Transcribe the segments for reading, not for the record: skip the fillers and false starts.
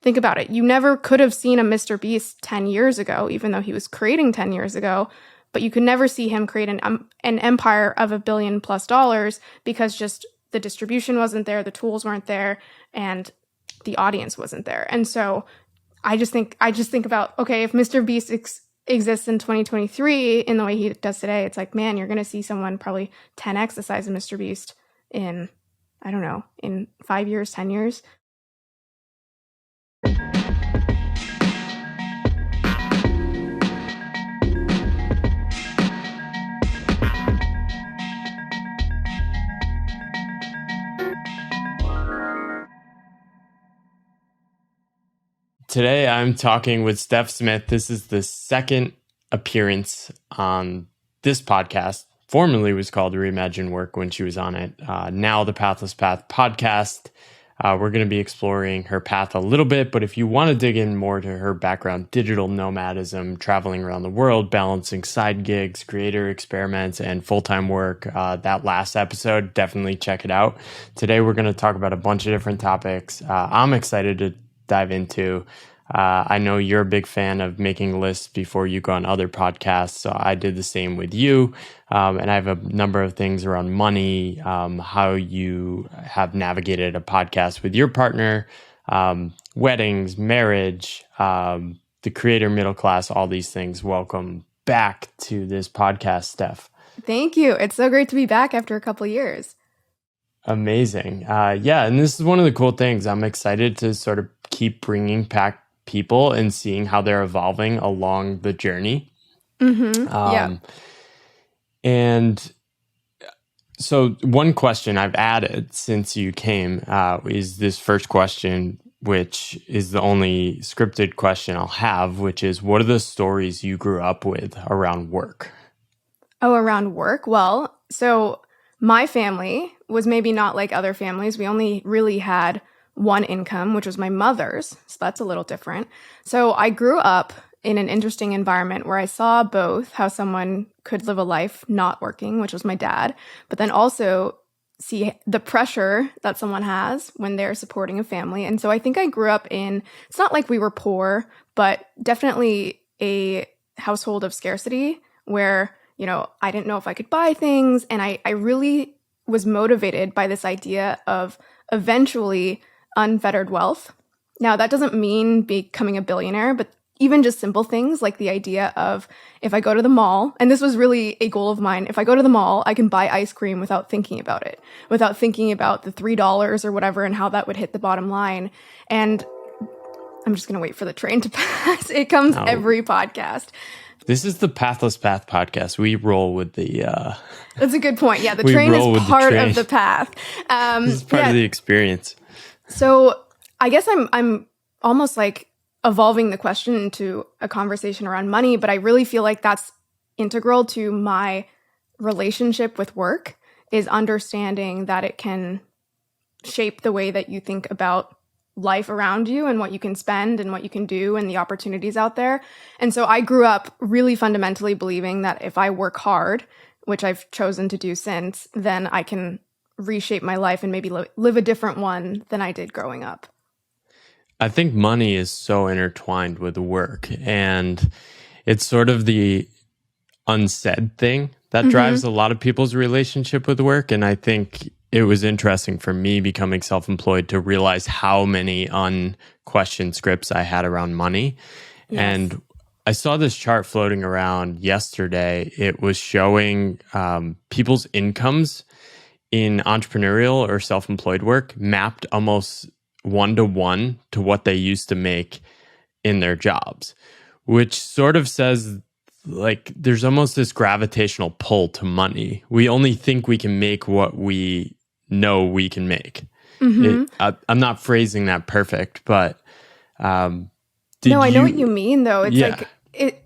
think about it. You never could have seen a Mr. Beast 10 years ago, even though he was creating 10 years ago, but you could never see him create an empire of $1 billion+ because just the distribution wasn't there, the tools weren't there, and the audience wasn't there. And so I just think about, okay, if Mr. Beast exists in 2023 in the way he does today, it's like, man, you're going to see someone probably 10x the size of Mr. Beast in, I don't know, in 5 years, 10 years. Today, I'm talking with Steph Smith. This is the second appearance on this podcast. Formerly was called Reimagine Work when she was on it. Now the Pathless Path podcast. We're going to be exploring her path a little bit, but if you want to dig in more to her background, digital nomadism, traveling around the world, balancing side gigs, creator experiments, and full-time work, that last episode, definitely check it out. Today, we're going to talk about a bunch of different topics I'm excited to dive into. I know you're a big fan of making lists before you go on other podcasts, so I did the same with you. And I have a number of things around money, how you have navigated a podcast with your partner, weddings, marriage, the creator middle class, all these things. Welcome back to this podcast, Steph. Thank you. It's so great to be back after a couple of years. Amazing. Yeah, and this is one of the cool things. I'm excited to sort of keep bringing back people and seeing how they're evolving along the journey. Yeah. And so one question I've added since you came is this first question, which is the only scripted question I'll have, which is, what are the stories you grew up with around work? Oh, around work? Well, so my family was maybe not like other families. We only really had one income, which was my mother's. So that's a little different. So I grew up in an interesting environment where I saw both how someone could live a life not working, which was my dad, but then also see the pressure that someone has when they're supporting a family. And so I think I grew up in, it's not like we were poor, but definitely a household of scarcity where, you know, I didn't know if I could buy things. And I really was motivated by this idea of eventually unfettered wealth. Now, that doesn't mean becoming a billionaire, but even just simple things like the idea of, if I go to the mall, and this was really a goal of mine, if I go to the mall, I can buy ice cream without thinking about it, without thinking about the $3 or whatever and how that would hit the bottom line. And I'm just going to wait for the train to pass. It comes every podcast. This is the Pathless Path podcast. We roll with the... That's a good point. Yeah, the train is part of the path. This is part of the experience. So I guess I'm almost like evolving the question into a conversation around money, but I really feel like that's integral to my relationship with work, is understanding that it can shape the way that you think about life around you and what you can spend and what you can do and the opportunities out there. And so I grew up really fundamentally believing that if I work hard, which I've chosen to do since, then I can reshape my life and maybe live a different one than I did growing up. I think money is so intertwined with work, and it's sort of the unsaid thing that drives a lot of people's relationship with work. And I think it was interesting for me becoming self-employed to realize how many unquestioned scripts I had around money. Yes. And I saw this chart floating around yesterday. It was showing people's incomes in entrepreneurial or self-employed work mapped almost 1-to-1 to what they used to make in their jobs, which sort of says like there's almost this gravitational pull to money. We only think we can make what we know we can make. I'm not phrasing that perfect, but I know what you mean though. It's like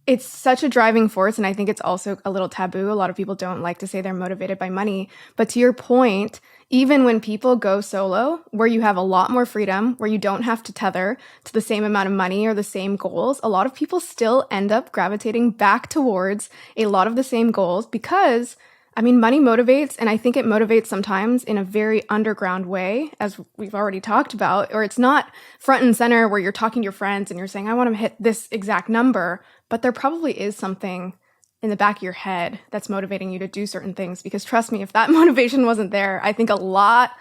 it's such a driving force, and I think it's also a little taboo. A lot of people don't like to say they're motivated by money. But to your point, even when people go solo, where you have a lot more freedom, where you don't have to tether to the same amount of money or the same goals, a lot of people still end up gravitating back towards a lot of the same goals because I mean, money motivates, and I think it motivates sometimes in a very underground way, as we've already talked about, or it's not front and center where you're talking to your friends and you're saying, I want to hit this exact number, but there probably is something in the back of your head that's motivating you to do certain things. Because trust me, if that motivation wasn't there, I think a lot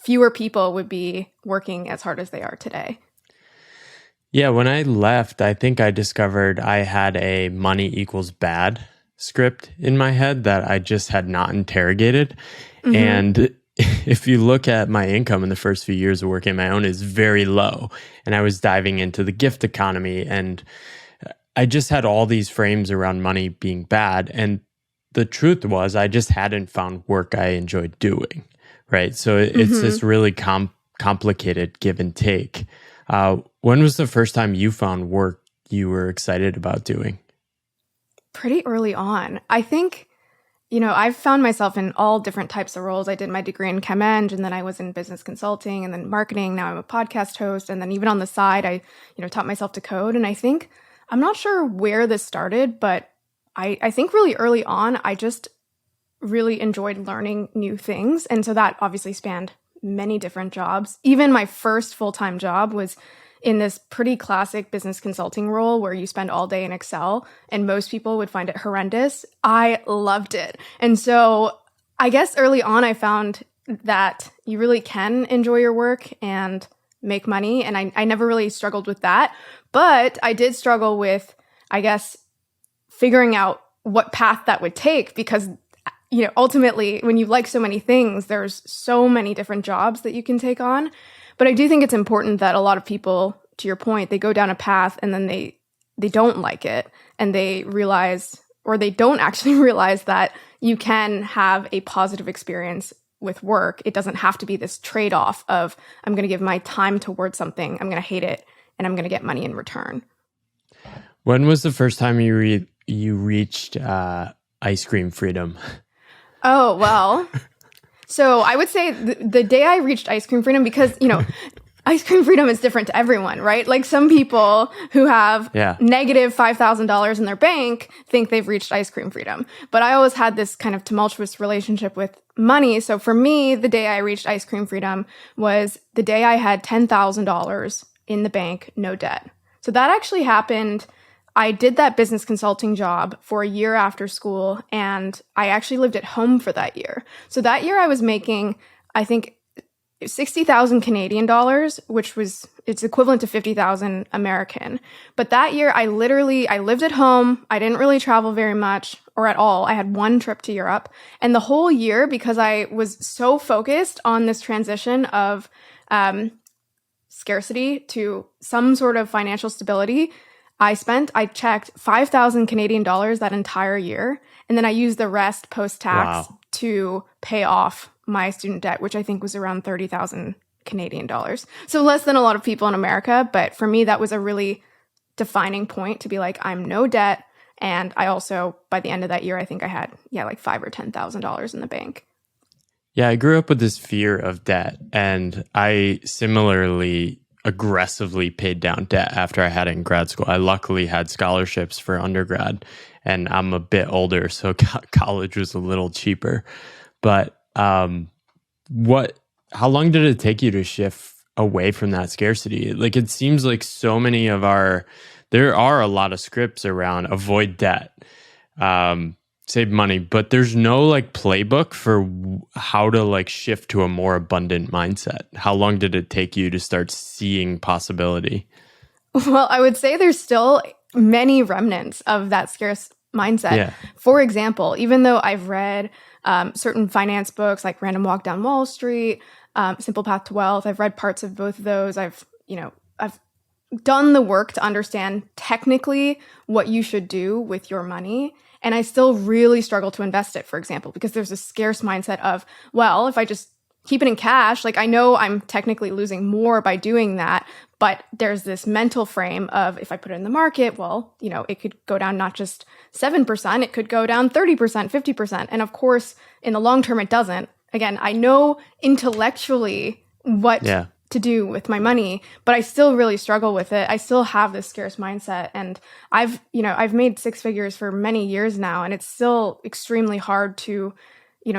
fewer people would be working as hard as they are today. Yeah, when I left, I think I discovered I had a money equals bad script in my head that I just had not interrogated. Mm-hmm. And if you look at my income in the first few years of working on my own, is very low. And I was diving into the gift economy, and I just had all these frames around money being bad. And the truth was, I just hadn't found work I enjoyed doing, right? So it's this really complicated give and take. When was the first time you found work you were excited about doing? Pretty early on. I think, I've found myself in all different types of roles. I did my degree in chem eng, and then I was in business consulting and then marketing. Now I'm a podcast host. And then even on the side, I, taught myself to code. And I think, I'm not sure where this started, but I think really early on, I just really enjoyed learning new things. And so that obviously spanned many different jobs. Even my first full-time job was in this pretty classic business consulting role where you spend all day in Excel, and most people would find it horrendous. I loved it. And so I guess early on, I found that you really can enjoy your work and make money. And I never really struggled with that. But I did struggle with, I guess, figuring out what path that would take, because ultimately, when you like so many things, there's so many different jobs that you can take on. But I do think it's important that a lot of people, to your point, they go down a path and then they don't like it, and they realize, or they don't actually realize, that you can have a positive experience with work. It doesn't have to be this trade-off of, I'm going to give my time towards something, I'm going to hate it, and I'm going to get money in return. When was the first time you reached ice cream freedom? Oh, well, so I would say the day I reached ice cream freedom, because, ice cream freedom is different to everyone, right? Like some people who have negative $5,000 in their bank think they've reached ice cream freedom. But I always had this kind of tumultuous relationship with money. So for me, the day I reached ice cream freedom was the day I had $10,000 in the bank, no debt. So that actually happened. I did that business consulting job for a year after school, and I actually lived at home for that year. So that year I was making, I think, 60,000 Canadian dollars, which was, it's equivalent to 50,000 American. But that year I lived at home. I didn't really travel very much or at all. I had one trip to Europe. And the whole year, because I was so focused on this transition of scarcity to some sort of financial stability, I checked 5,000 Canadian dollars that entire year. And then I used the rest post-tax to pay off my student debt, which I think was around 30,000 Canadian dollars. So less than a lot of people in America. But for me, that was a really defining point to be like, I'm no debt. And I also, by the end of that year, I think I had, like $5,000 or $10,000 in the bank. Yeah, I grew up with this fear of debt. And I similarly aggressively paid down debt after I had it in grad school. I luckily had scholarships for undergrad, and I'm a bit older, so college was a little cheaper. But how long did it take you to shift away from that scarcity? Like, it seems like so many of there are a lot of scripts around avoid debt, save money, but there's no like playbook for how to like shift to a more abundant mindset. How long did it take you to start seeing possibility? Well, I would say there's still many remnants of that scarce mindset. Yeah. For example, even though I've read certain finance books like Random Walk Down Wall Street, Simple Path to Wealth, I've read parts of both of those. I've done the work to understand technically what you should do with your money. And I still really struggle to invest it, for example, because there's a scarce mindset of, well, if I just keep it in cash, like I know I'm technically losing more by doing that, but there's this mental frame of if I put it in the market, well, it could go down not just 7%, it could go down 30%, 50%. And of course, in the long term, it doesn't. Again, I know intellectually what to do with my money, but I still really struggle with it. I still have this scarce mindset, and I've made six figures for many years now, and it's still extremely hard to,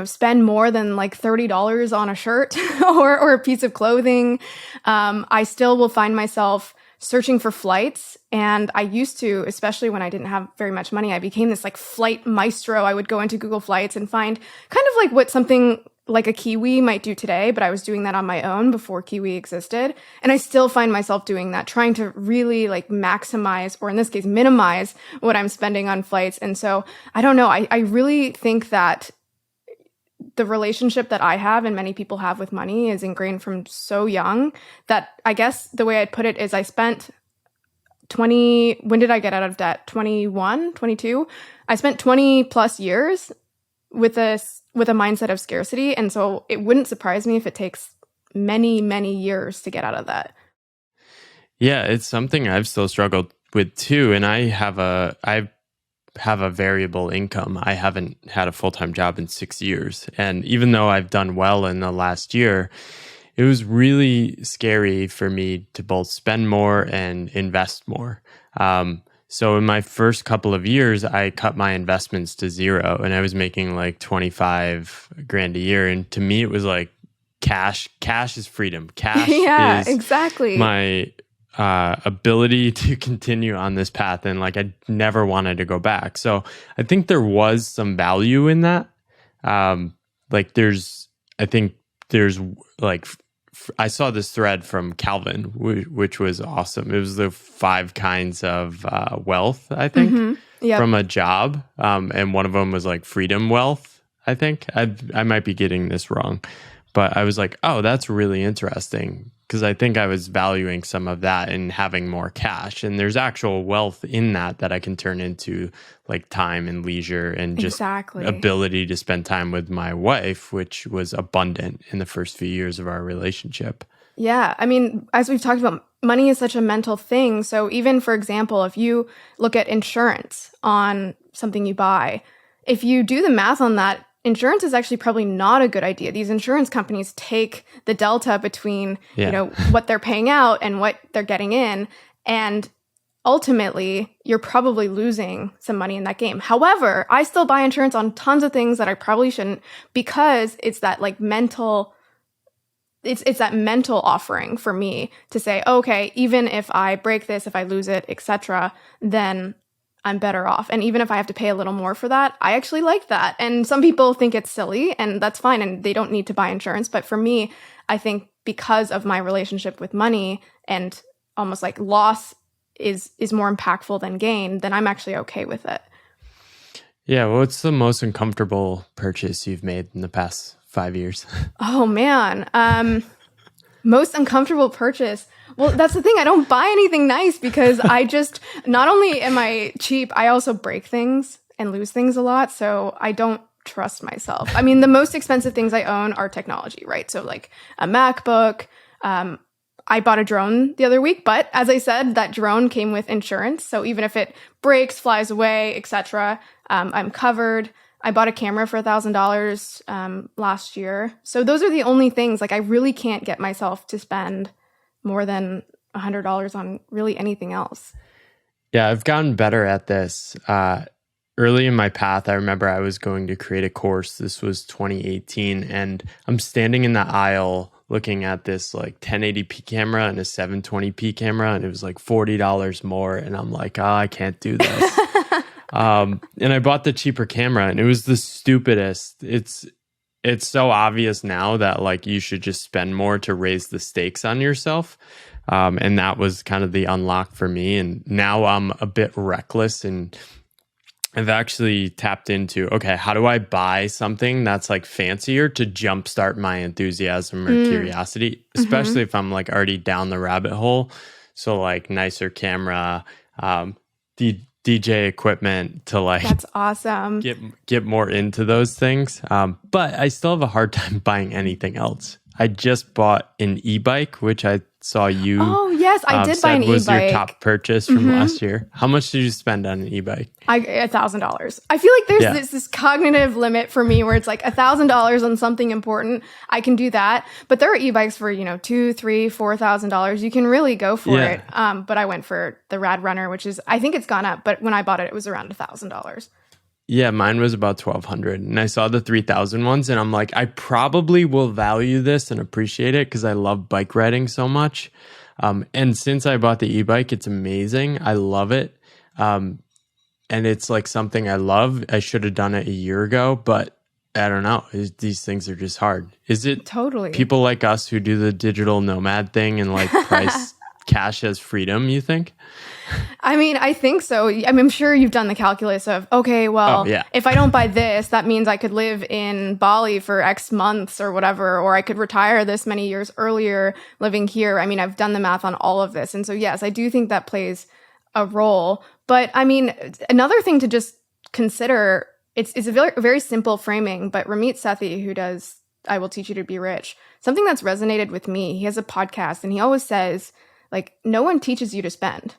spend more than like $30 on a shirt or a piece of clothing. I still will find myself searching for flights. And I used to, especially when I didn't have very much money, I became this like flight maestro. I would go into Google Flights and find kind of like what something like a Kiwi might do today, but I was doing that on my own before Kiwi existed. And I still find myself doing that, trying to really like maximize, or in this case, minimize what I'm spending on flights. And so I don't know. I really think that the relationship that I have and many people have with money is ingrained from so young that I guess the way I'd put it is I spent when did I get out of debt? 21, 22? I spent 20 plus years with a mindset of scarcity. And so it wouldn't surprise me if it takes many, many years to get out of that. Yeah, it's something I've still struggled with too. And I have a variable income. I haven't had a full-time job in 6 years. And even though I've done well in the last year, it was really scary for me to both spend more and invest more. So in my first couple of years, I cut my investments to zero, and I was making like 25 grand a year. And to me, it was like cash is freedom. Cash yeah, is exactly. my ability to continue on this path. And like, I never wanted to go back. So I think there was some value in that. I saw this thread from Calvin, which was awesome. It was the 5 kinds of wealth, I think, from a job. And one of them was like freedom wealth, I think. I might be getting this wrong. But I was like, oh, that's really interesting. Because I think I was valuing some of that and having more cash. And there's actual wealth in that I can turn into like time and leisure and just ability to spend time with my wife, which was abundant in the first few years of our relationship. Yeah. I mean, as we've talked about, money is such a mental thing. So even, for example, if you look at insurance on something you buy, if you do the math on that, insurance is actually probably not a good idea. These insurance companies take the delta between, what they're paying out and what they're getting in. And ultimately, you're probably losing some money in that game. However, I still buy insurance on tons of things that I probably shouldn't, because it's that like mental, it's that mental offering for me to say, okay, even if I break this, if I lose it, etc., then I'm better off. And even if I have to pay a little more for that, I actually like that. And some people think it's silly, and that's fine, and they don't need to buy insurance. But for me, I think because of my relationship with money, and almost like loss is more impactful than gain, then I'm actually okay with it. Yeah. Well, what's the most uncomfortable purchase you've made in the past 5 years? Oh, man. Most uncomfortable purchase. Well, that's the thing. I don't buy anything nice because not only am I cheap, I also break things and lose things a lot. So I don't trust myself. I mean, the most expensive things I own are technology, right? So like a MacBook. I bought a drone the other week, but as I said, that drone came with insurance. So even if it breaks, flies away, etc., I'm covered. I bought a camera for $1,000 last year. So those are the only things. Like, I really can't get myself to spend more than $100 on really anything else. Yeah, I've gotten better at this. Early in my path, I remember I was going to create a course. This was 2018, and I'm standing in the aisle looking at this like 1080p camera and a 720p camera, and it was like $40 more. And I'm like, oh, I can't do this. And I bought the cheaper camera, and it was the stupidest. It's so obvious now that like you should just spend more to raise the stakes on yourself. And that was kind of the unlock for me. And now I'm a bit reckless, and I've actually tapped into, okay, how do I buy something that's like fancier to jumpstart my enthusiasm or curiosity, especially if I'm like already down the rabbit hole. So like nicer camera, DJ equipment to like, that's awesome. Get more into those things. But I still have a hard time buying anything else. I just bought an e-bike, which I saw you Oh, yes, I did buy said an was your e-bike. top purchase from last year. How much did you spend on an e-bike? $1,000. I feel like there's this cognitive limit for me where it's like $1,000 on something important. I can do that. But there are e-bikes for, $2,000, $3,000, $4,000. You can really go for it. But I went for the Rad Runner, which is, I think it's gone up, but when I bought it, it was around $1,000. Yeah, mine was about 1,200, and I saw the 3,000 ones, and I'm like, I probably will value this and appreciate it because I love bike riding so much. And since I bought the e-bike, it's amazing. I love it, and it's like something I love. I should have done it a year ago, but I don't know. These things are just hard. Is it Totally people like us who do the digital nomad thing and like price cash as freedom? You think? I mean, I think so. I'm sure you've done the calculus of, okay, well, if I don't buy this, that means I could live in Bali for X months or whatever, or I could retire this many years earlier living here. I mean, I've done the math on all of this. And so, yes, I do think that plays a role. But I mean, another thing to just consider, it's a very, very simple framing, but Ramit Sethi, who does I Will Teach You to Be Rich, something that's resonated with me, he has a podcast and he always says, like, no one teaches you to spend.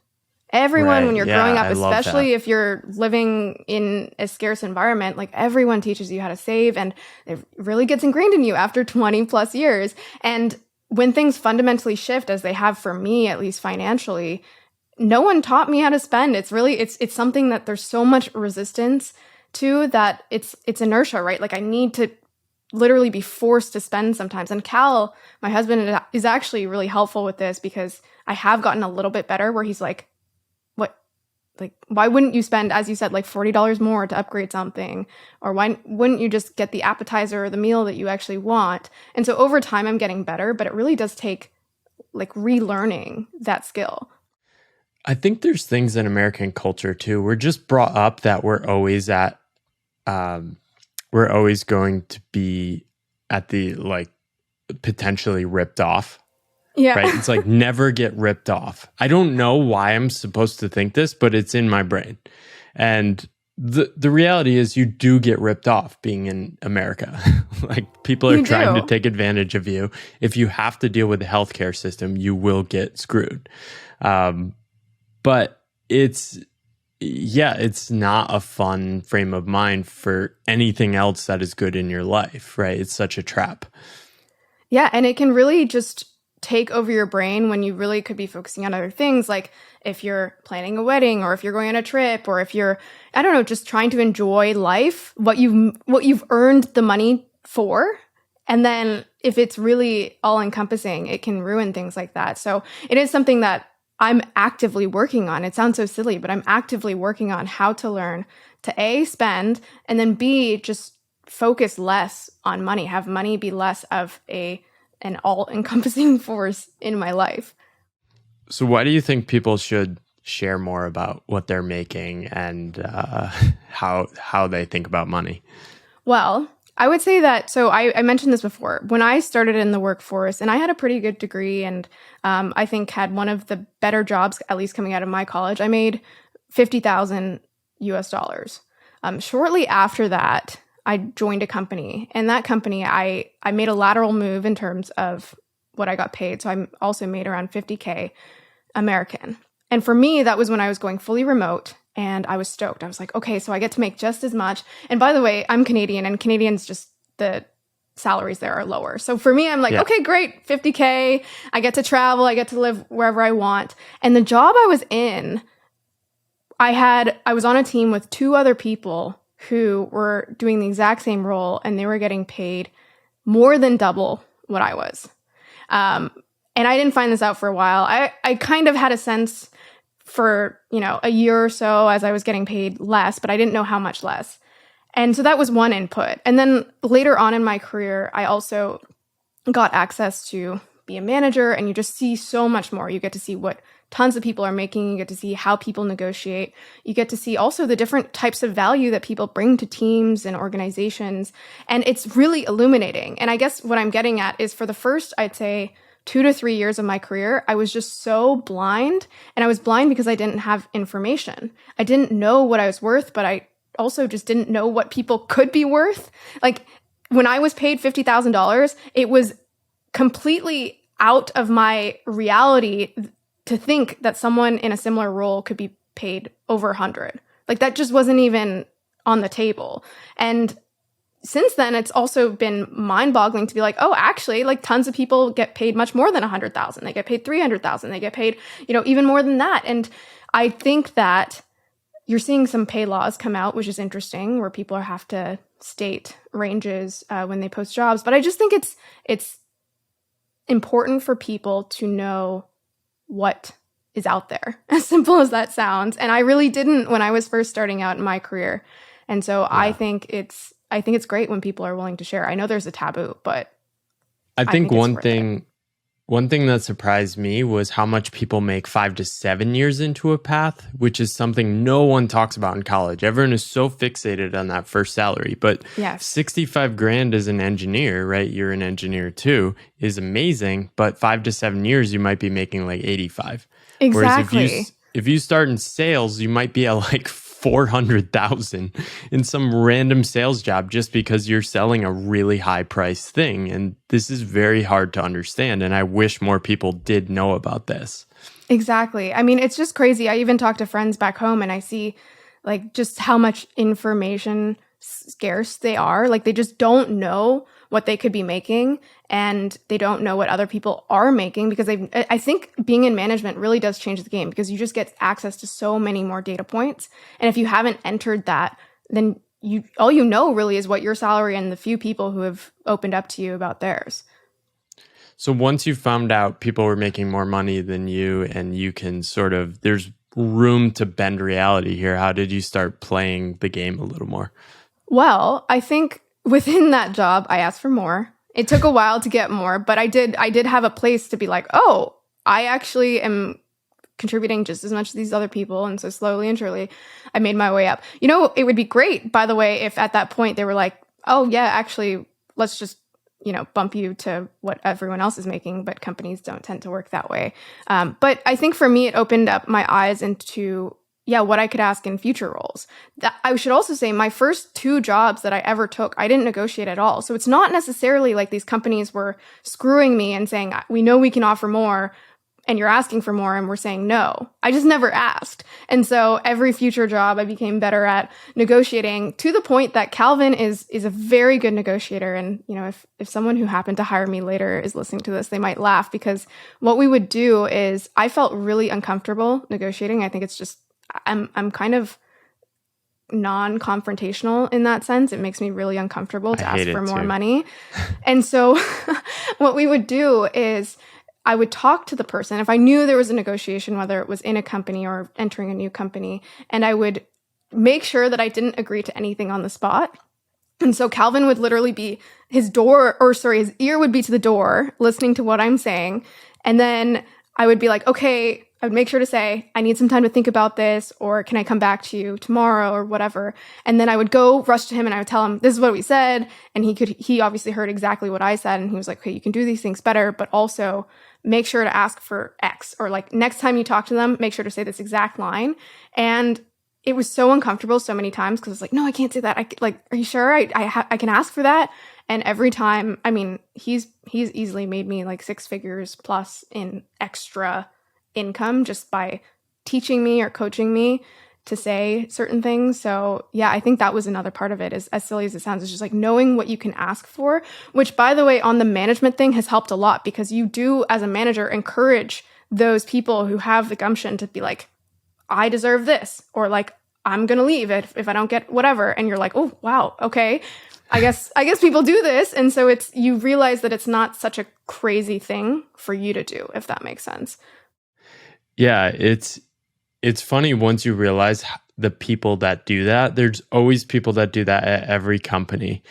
Everyone, when you're growing up, especially if you're living in a scarce environment, like everyone teaches you how to save, and it really gets ingrained in you after 20 plus years. And when things fundamentally shift, as they have for me, at least financially, no one taught me how to spend. It's really, it's something that there's so much resistance to that it's inertia, right? Like I need to literally be forced to spend sometimes. And Cal, my husband, is actually really helpful with this because I have gotten a little bit better where he's like, why wouldn't you spend, as you said, like $40 more to upgrade something? Or why wouldn't you just get the appetizer or the meal that you actually want? And so over time, I'm getting better, but it really does take like relearning that skill. I think there's things in American culture too. We're just brought up that we're always going to be at the like potentially ripped off. Yeah. Right. It's like never get ripped off. I don't know why I'm supposed to think this, but it's in my brain. And the reality is you do get ripped off being in America. Like people are trying to take advantage of you. If you have to deal with the healthcare system, you will get screwed. But it's not a fun frame of mind for anything else that is good in your life, right? It's such a trap. Yeah. And it can really just take over your brain when you really could be focusing on other things, like if you're planning a wedding or if you're going on a trip or if you're, I don't know, just trying to enjoy life, what you've earned the money for. And then if it's really all encompassing, it can ruin things like that. So it is something that I'm actively working on. It sounds so silly, but I'm actively working on how to learn to A, spend, and then B, just focus less on money, have money be less of an all-encompassing force in my life. So why do you think people should share more about what they're making and how they think about money? Well, I would say that, so I mentioned this before, when I started in the workforce, and I had a pretty good degree and I think had one of the better jobs, at least coming out of my college, I made $50,000 US. Shortly after that, I joined a company, and that company, I made a lateral move in terms of what I got paid. So I also made around $50K American. And for me, that was when I was going fully remote, and I was stoked. I was like, okay, so I get to make just as much. And by the way, I'm Canadian, and Canadians just, the salaries there are lower. So for me, I'm like, okay, great, $50K. I get to travel. I get to live wherever I want. And the job I was in, I was on a team with two other people who were doing the exact same role, and they were getting paid more than double what I was. And I didn't find this out for a while. I kind of had a sense for, a year or so as I was getting paid less, but I didn't know how much less. And so that was one input. And then later on in my career, I also got access to be a manager, and you just see so much more. You get to see what tons of people are making. You get to see how people negotiate. You get to see also the different types of value that people bring to teams and organizations. And it's really illuminating. And I guess what I'm getting at is for the first, I'd say, 2 to 3 years of my career, I was just so blind. And I was blind because I didn't have information. I didn't know what I was worth, but I also just didn't know what people could be worth. Like when I was paid $50,000, it was completely out of my reality to think that someone in a similar role could be paid over 100. Like that just wasn't even on the table. And since then, it's also been mind-boggling to be like, oh, actually, like tons of people get paid much more than 100,000. They get paid 300,000. They get paid, even more than that. And I think that you're seeing some pay laws come out, which is interesting, where people have to state ranges when they post jobs. But I just think it's important for people to know what is out there, as simple as that sounds. And I really didn't when I was first starting out in my career. And so I think it's great when people are willing to share. I know there's a taboo, but I think one thing that surprised me was how much people make 5 to 7 years into a path, which is something no one talks about in college. Everyone is so fixated on that first salary, but yes. 65 grand as an engineer, right? You're an engineer too, is amazing, but 5 to 7 years, you might be making like 85. Exactly. Whereas if you start in sales, you might be at like 400,000 in some random sales job just because you're selling a really high price thing. And this is very hard to understand. And I wish more people did know about this. Exactly. I mean, it's just crazy. I even talk to friends back home and I see like just how much information scarce they are. Like they just don't know what they could be making and they don't know what other people are making because I think being in management really does change the game because you just get access to so many more data points. And if you haven't entered that, then all you know really is what your salary and the few people who have opened up to you about theirs. So once you found out people were making more money than you and you can there's room to bend reality here, how did you start playing the game a little more? Well, I think within that job, I asked for more. It took a while to get more, but I did have a place to be like, oh, I actually am contributing just as much as these other people. And so slowly and surely, I made my way up. It would be great, by the way, if at that point they were like, oh, yeah, actually, let's just, bump you to what everyone else is making. But companies don't tend to work that way. But I think for me, it opened up my eyes into what I could ask in future roles. I should also say my first 2 jobs that I ever took, I didn't negotiate at all. So it's not necessarily like these companies were screwing me and saying, we know we can offer more and you're asking for more and we're saying no. I just never asked. And so every future job I became better at negotiating to the point that Calvin is a very good negotiator. And, if someone who happened to hire me later is listening to this, they might laugh because what we would do is I felt really uncomfortable negotiating. I think it's just I'm kind of non-confrontational in that sense. It makes me really uncomfortable to ask for more money. And so what we would do is I would talk to the person if I knew there was a negotiation, whether it was in a company or entering a new company, and I would make sure that I didn't agree to anything on the spot. And so Calvin would literally be his ear would be to the door listening to what I'm saying. And then I would be like, okay, I would make sure to say, I need some time to think about this, or can I come back to you tomorrow or whatever? And then I would go rush to him and I would tell him, this is what we said. And he obviously heard exactly what I said. And he was like, okay, you can do these things better, but also make sure to ask for X, or like next time you talk to them, make sure to say this exact line. And it was so uncomfortable so many times because it's like, no, I can't say that. Are you sure I can ask for that? And every time, I mean, he's easily made me like 6 figures plus in extra income just by teaching me or coaching me to say certain things. So yeah, I think that was another part of it, is as silly as it sounds, it's just like knowing what you can ask for, which by the way, on the management thing has helped a lot because you do as a manager encourage those people who have the gumption to be like, I deserve this, or like, I'm going to leave if I don't get whatever. And you're like, oh, wow. Okay. I guess people do this. And so you realize that it's not such a crazy thing for you to do, if that makes sense. Yeah, it's funny once you realize the people that do that. There's always people that do that at every company.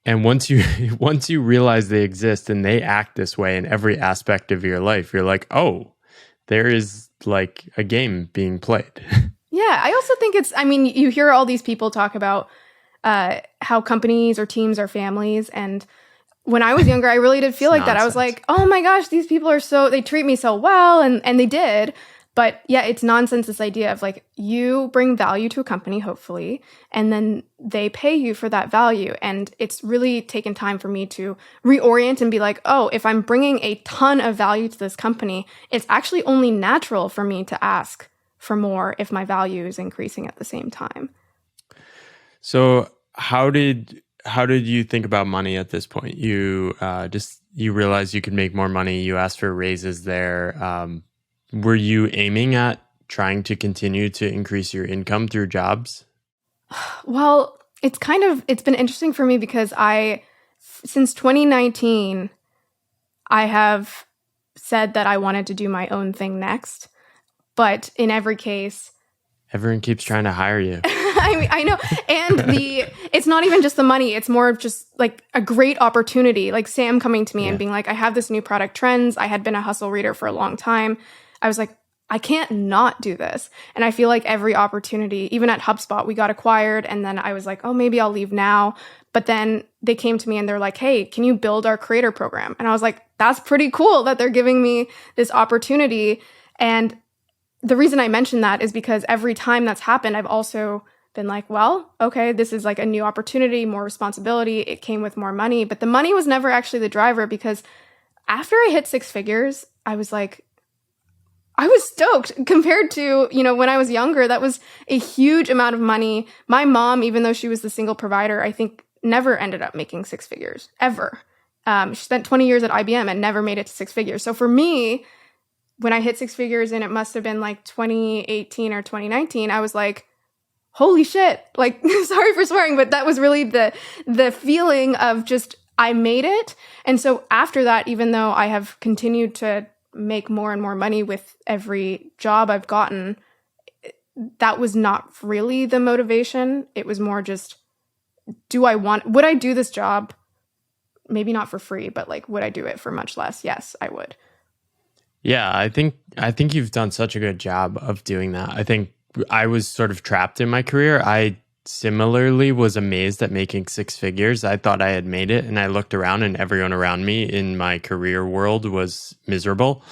And once you realize they exist and they act this way in every aspect of your life, you're like, oh, there is like a game being played. Yeah, I also think you hear all these people talk about how companies or teams are families. And when I was younger, I really did feel like that. I was like, oh my gosh, these people they treat me so well. And they did. But yeah, it's nonsense, this idea of like you bring value to a company, hopefully, and then they pay you for that value. And it's really taken time for me to reorient and be like, oh, if I'm bringing a ton of value to this company, it's actually only natural for me to ask for more if my value is increasing at the same time. So how did you think about money at this point? You you realized you could make more money. You asked for raises there. Were you aiming at trying to continue to increase your income through jobs? Well, it's been interesting for me because since 2019, I have said that I wanted to do my own thing next. But in every case, everyone keeps trying to hire you. I know. And it's not even just the money. It's more of just like a great opportunity. Like Sam coming to me and being like, I have this new product trends. I had been a hustle reader for a long time. I was like, I can't not do this. And I feel like every opportunity, even at HubSpot, we got acquired. And then I was like, oh, maybe I'll leave now. But then they came to me and they're like, hey, can you build our creator program? And I was like, that's pretty cool that they're giving me this opportunity. And the reason I mention that is because every time that's happened, I've also been like, well, okay, this is like a new opportunity, more responsibility. It came with more money. But the money was never actually the driver, because after I hit 6 figures, I was stoked compared to, when I was younger. That was a huge amount of money. My mom, even though she was the single provider, I think never ended up making 6 figures, ever. She spent 20 years at IBM and never made it to 6 figures. So for me, when I hit 6 figures, and it must have been like 2018 or 2019, I was like, holy shit. Like, sorry for swearing, but that was really the feeling of just, I made it. And so after that, even though I have continued to make more and more money with every job I've gotten, that was not really the motivation. It was more just, would I do this job? Maybe not for free, but like, would I do it for much less? Yes, I would. Yeah, I think you've done such a good job of doing that. I think I was sort of trapped in my career. I similarly was amazed at making 6 figures. I thought I had made it, and I looked around and everyone around me in my career world was miserable.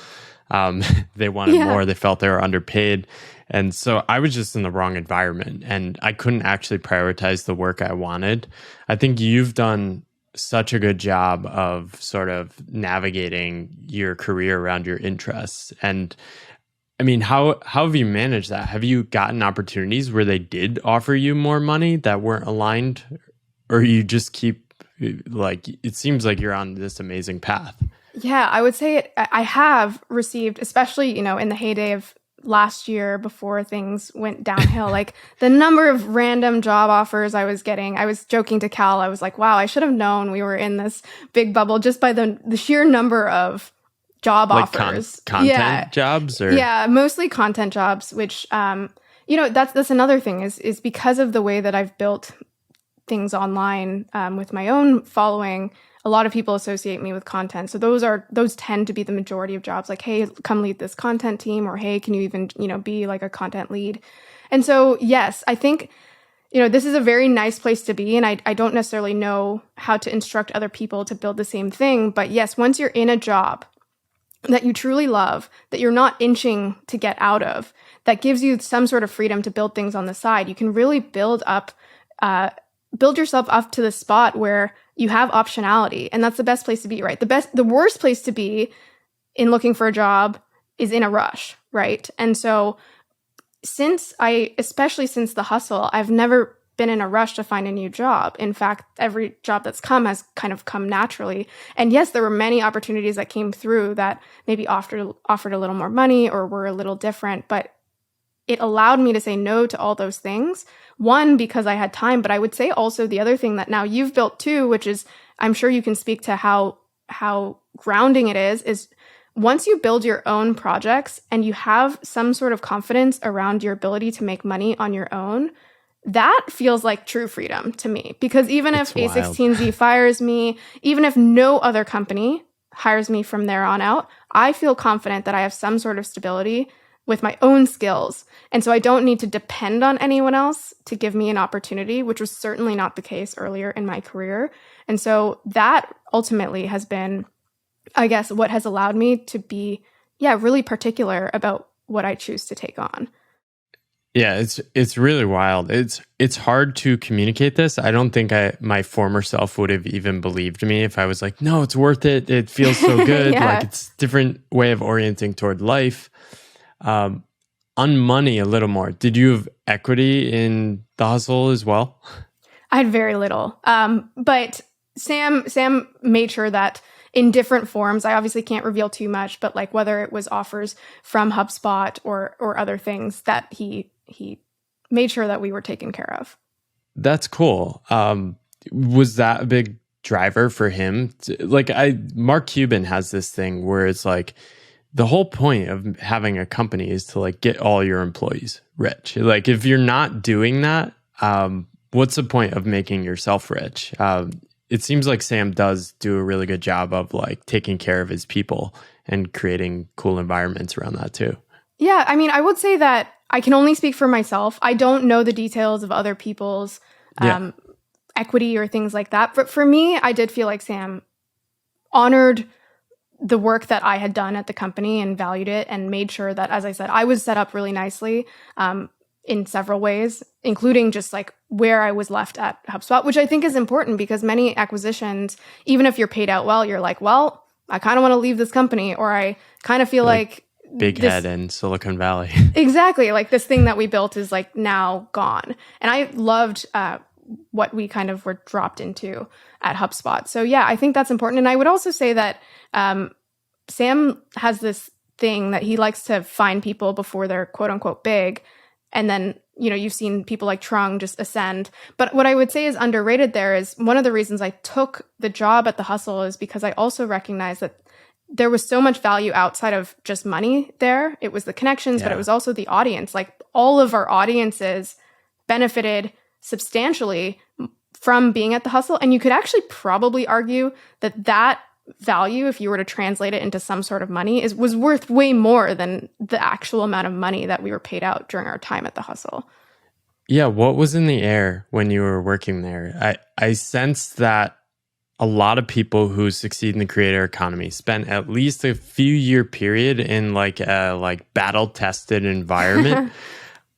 They wanted more. They felt they were underpaid. And so I was just in the wrong environment, and I couldn't actually prioritize the work I wanted. I think you've done such a good job of sort of navigating your career around your interests. And I mean, how have you managed that? Have you gotten opportunities where they did offer you more money that weren't aligned, or you just keep, like, it seems like you're on this amazing path? Yeah, I would say I have received, especially, in the heyday of last year before things went downhill, like the number of random job offers I was getting. I was joking to Cal. I was like, wow, I should have known we were in this big bubble just by the sheer number of job offers. Content jobs? Or? Yeah, mostly content jobs, which, that's another thing is because of the way that I've built things online with my own following. A lot of people associate me with content. So those tend to be the majority of jobs, like, hey, come lead this content team, or hey, can you even, be like a content lead? And so, yes, I think, this is a very nice place to be. And I don't necessarily know how to instruct other people to build the same thing. But yes, once you're in a job that you truly love, that you're not inching to get out of, that gives you some sort of freedom to build things on the side, you can really build yourself up to the spot where you have optionality. And that's the best place to be, right? The worst place to be in looking for a job is in a rush, right? And so especially since the hustle, I've never been in a rush to find a new job. In fact, every job that's come has kind of come naturally. And yes, there were many opportunities that came through that maybe offered a little more money or were a little different, but it allowed me to say no to all those things. One, because I had time, but I would say also the other thing that now you've built too, which is, I'm sure you can speak to how grounding it is once you build your own projects and you have some sort of confidence around your ability to make money on your own, that feels like true freedom to me. Because even if A16Z fires me, even if no other company hires me from there on out, I feel confident that I have some sort of stability with my own skills. And so I don't need to depend on anyone else to give me an opportunity, which was certainly not the case earlier in my career. And so that ultimately has been, I guess, what has allowed me to be, really particular about what I choose to take on. Yeah, it's really wild. It's hard to communicate this. I don't think my former self would have even believed me if I was like, "No, it's worth it. It feels so good." Yeah. Like it's a different way of orienting toward life. Um, on money a little more. Did you have equity in the hustle as well? I had very little. But Sam made sure that in different forms, I obviously can't reveal too much, but like whether it was offers from HubSpot or other things, that he made sure that we were taken care of. That's cool. Was that a big driver for him? Mark Cuban has this thing where it's like the whole point of having a company is to like get all your employees rich. Like if you're not doing that, what's the point of making yourself rich? It seems like Sam does do a really good job of like taking care of his people and creating cool environments around that too. Yeah, I mean, I would say that I can only speak for myself. I don't know the details of other people's equity or things like that. But for me, I did feel like Sam honored the work that I had done at the company and valued it and made sure that, as I said, I was set up really nicely in several ways, including just like where I was left at HubSpot, which I think is important because many acquisitions, even if you're paid out well, you're like, well, I kind of want to leave this company, or I kind of feel like big head in Silicon Valley. Exactly. Like this thing that we built is like now gone. And I loved what we kind of were dropped into at HubSpot. So yeah, I think that's important. And I would also say that Sam has this thing that he likes to find people before they're quote unquote big. And then, you know, you've seen people like Trung just ascend. But what I would say is underrated there is one of the reasons I took the job at the Hustle is because I also recognized that there was so much value outside of just money there. It was the connections, but it was also the audience. Like all of our audiences benefited substantially from being at the Hustle. And you could actually probably argue that that value, if you were to translate it into some sort of money, was worth way more than the actual amount of money that we were paid out during our time at the Hustle. Yeah, what was in the air when you were working there? I sensed that a lot of people who succeed in the creator economy spend at least a few year period in like a battle tested environment.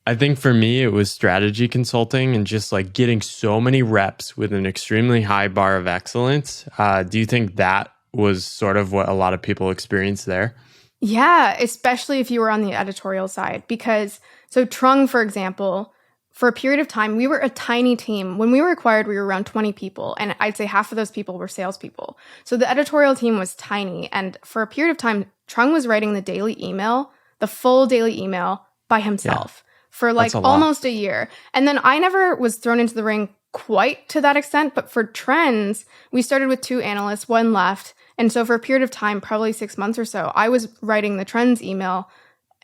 I think for me, it was strategy consulting and just like getting so many reps with an extremely high bar of excellence. Do you think that was sort of what a lot of people experienced there? Yeah, especially if you were on the editorial side, because so Trung, for example, for a period of time, we were a tiny team. When we were acquired, we were around 20 people, and I'd say half of those people were salespeople. So the editorial team was tiny, and for a period of time, Trung was writing the daily email, the full daily email by himself for like almost a year. And then I never was thrown into the ring quite to that extent, but for trends, we started with 2 analysts, 1 left. And so for a period of time, probably 6 months or so, I was writing the trends email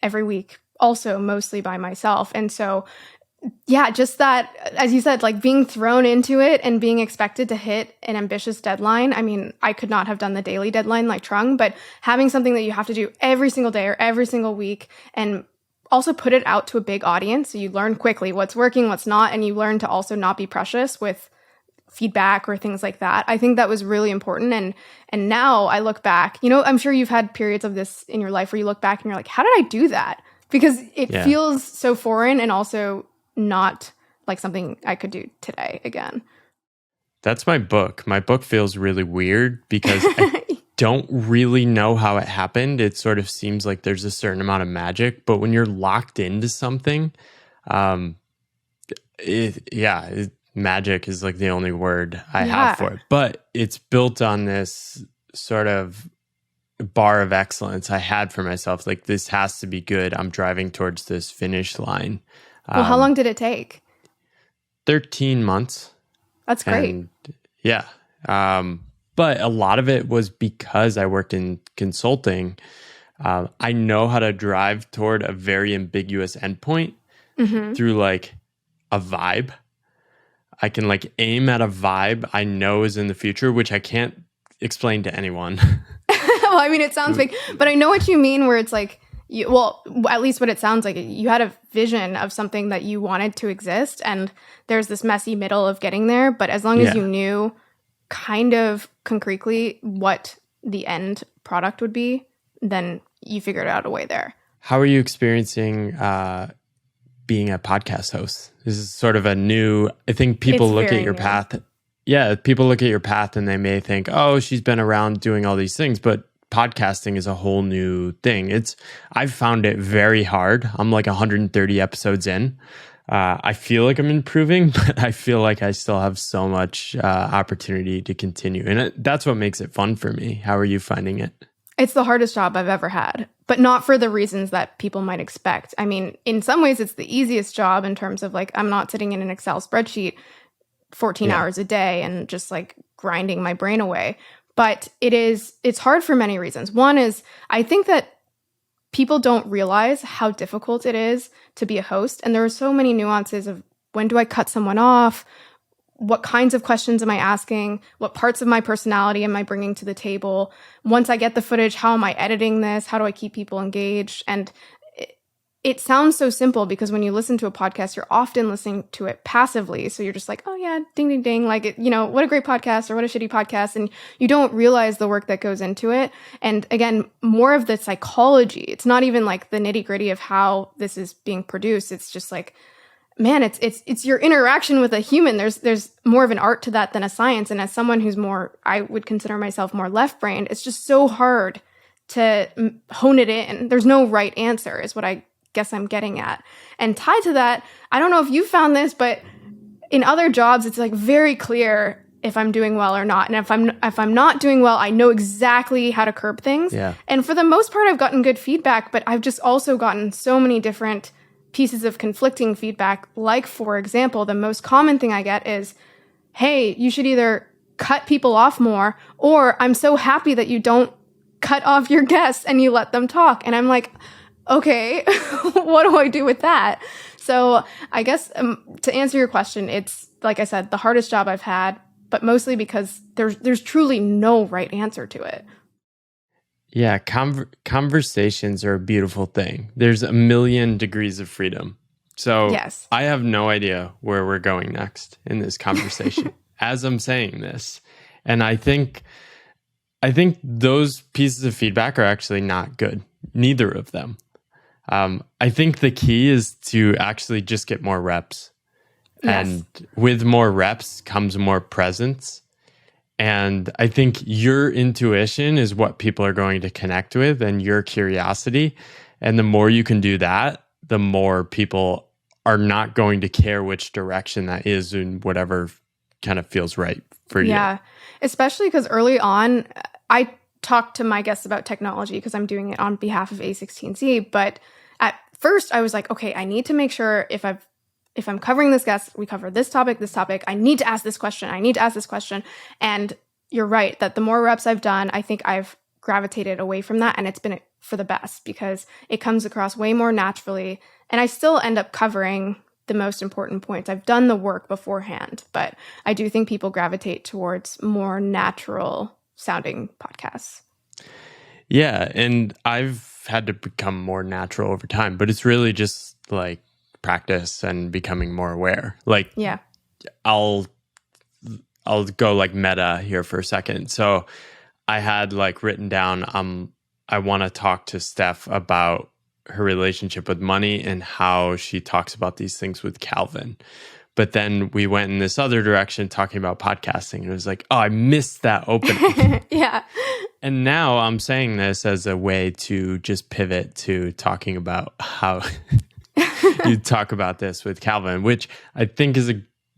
every week, also mostly by myself. And so yeah, just that, as you said, like being thrown into it and being expected to hit an ambitious deadline. I mean, I could not have done the daily deadline like Trung, but having something that you have to do every single day or every single week and also put it out to a big audience. So you learn quickly what's working, what's not, and you learn to also not be precious with feedback or things like that. I think that was really important. And now I look back, you know, I'm sure you've had periods of this in your life where you look back and you're like, how did I do that? Because it feels so foreign and also not like something I could do today again. That's my book. My book feels really weird because I don't really know how it happened. It sort of seems like there's a certain amount of magic, but when you're locked into something, magic is like the only word I have for it. But it's built on this sort of bar of excellence I had for myself. Like, this has to be good. I'm driving towards this finish line. Well, how long did it take? 13 months. That's great. And, yeah. But a lot of it was because I worked in consulting. I know how to drive toward a very ambiguous endpoint through like a vibe. I can like aim at a vibe I know is in the future, which I can't explain to anyone. Well, I mean, it sounds big, but I know what you mean where it's like, at least what it sounds like, you had a vision of something that you wanted to exist, and there's this messy middle of getting there. But as long as you knew kind of concretely what the end product would be, then you figured out a way there. How are you experiencing being a podcast host? This is sort of a new, I think people It's look at very your new. path. Yeah, people look at your path and they may think, oh, she's been around doing all these things, but podcasting is a whole new thing. I've found it very hard. I'm like 130 episodes in. I feel like I'm improving, but I feel like I still have so much opportunity to continue. And that's what makes it fun for me. How are you finding it? It's the hardest job I've ever had, but not for the reasons that people might expect. I mean, in some ways, it's the easiest job in terms of like, I'm not sitting in an Excel spreadsheet 14 Yeah. hours a day and just like grinding my brain away. But it's hard for many reasons. One is I think that people don't realize how difficult it is to be a host. And there are so many nuances of when do I cut someone off? What kinds of questions am I asking? What parts of my personality am I bringing to the table? Once I get the footage, how am I editing this? How do I keep people engaged? And it sounds so simple because when you listen to a podcast, you're often listening to it passively. So you're just like, oh yeah, ding, ding, ding. Like, what a great podcast or what a shitty podcast. And you don't realize the work that goes into it. And again, more of the psychology. It's not even like the nitty gritty of how this is being produced. It's just like, man, it's your interaction with a human. There's more of an art to that than a science. And as someone who's more, I would consider myself more left-brained, it's just so hard to hone it in. There's no right answer is what I guess I'm getting at. And tied to that, I don't know if you found this, but in other jobs, it's like very clear if I'm doing well or not. And if I'm not doing well, I know exactly how to curb things. Yeah. And for the most part, I've gotten good feedback, but I've just also gotten so many different pieces of conflicting feedback. Like, for example, the most common thing I get is, hey, you should either cut people off more, or I'm so happy that you don't cut off your guests and you let them talk. And I'm like, okay, what do I do with that? So I guess to answer your question, it's, like I said, the hardest job I've had, but mostly because there's truly no right answer to it. Yeah, conversations are a beautiful thing. There's a million degrees of freedom. So Yes. I have no idea where we're going next in this conversation as I'm saying this. And I think those pieces of feedback are actually not good. Neither of them. I think the key is to actually just get more reps. Yes. And with more reps comes more presence. And I think your intuition is what people are going to connect with, and your curiosity. And the more you can do that, the more people are not going to care which direction that is and whatever kind of feels right for you. Yeah, especially because early on, I talked to my guests about technology because I'm doing it on behalf of A16Z. But at first, I was like, okay, I need to make sure if I'm covering this guest, we cover this topic. I need to ask this question. And you're right that the more reps I've done, I think I've gravitated away from that. And it's been for the best because it comes across way more naturally. And I still end up covering the most important points. I've done the work beforehand, but I do think people gravitate towards more natural sounding podcasts. Yeah. And I've had to become more natural over time, but it's really just like practice and becoming more aware. Like, Yeah. I'll go like meta here for a second. So I had like written down, I want to talk to Steph about her relationship with money and how she talks about these things with Calvin. But then we went in this other direction talking about podcasting. And it was like, oh, I missed that opening. Yeah. And now I'm saying this as a way to just pivot to talking about how you talk about this with Calvin, which I think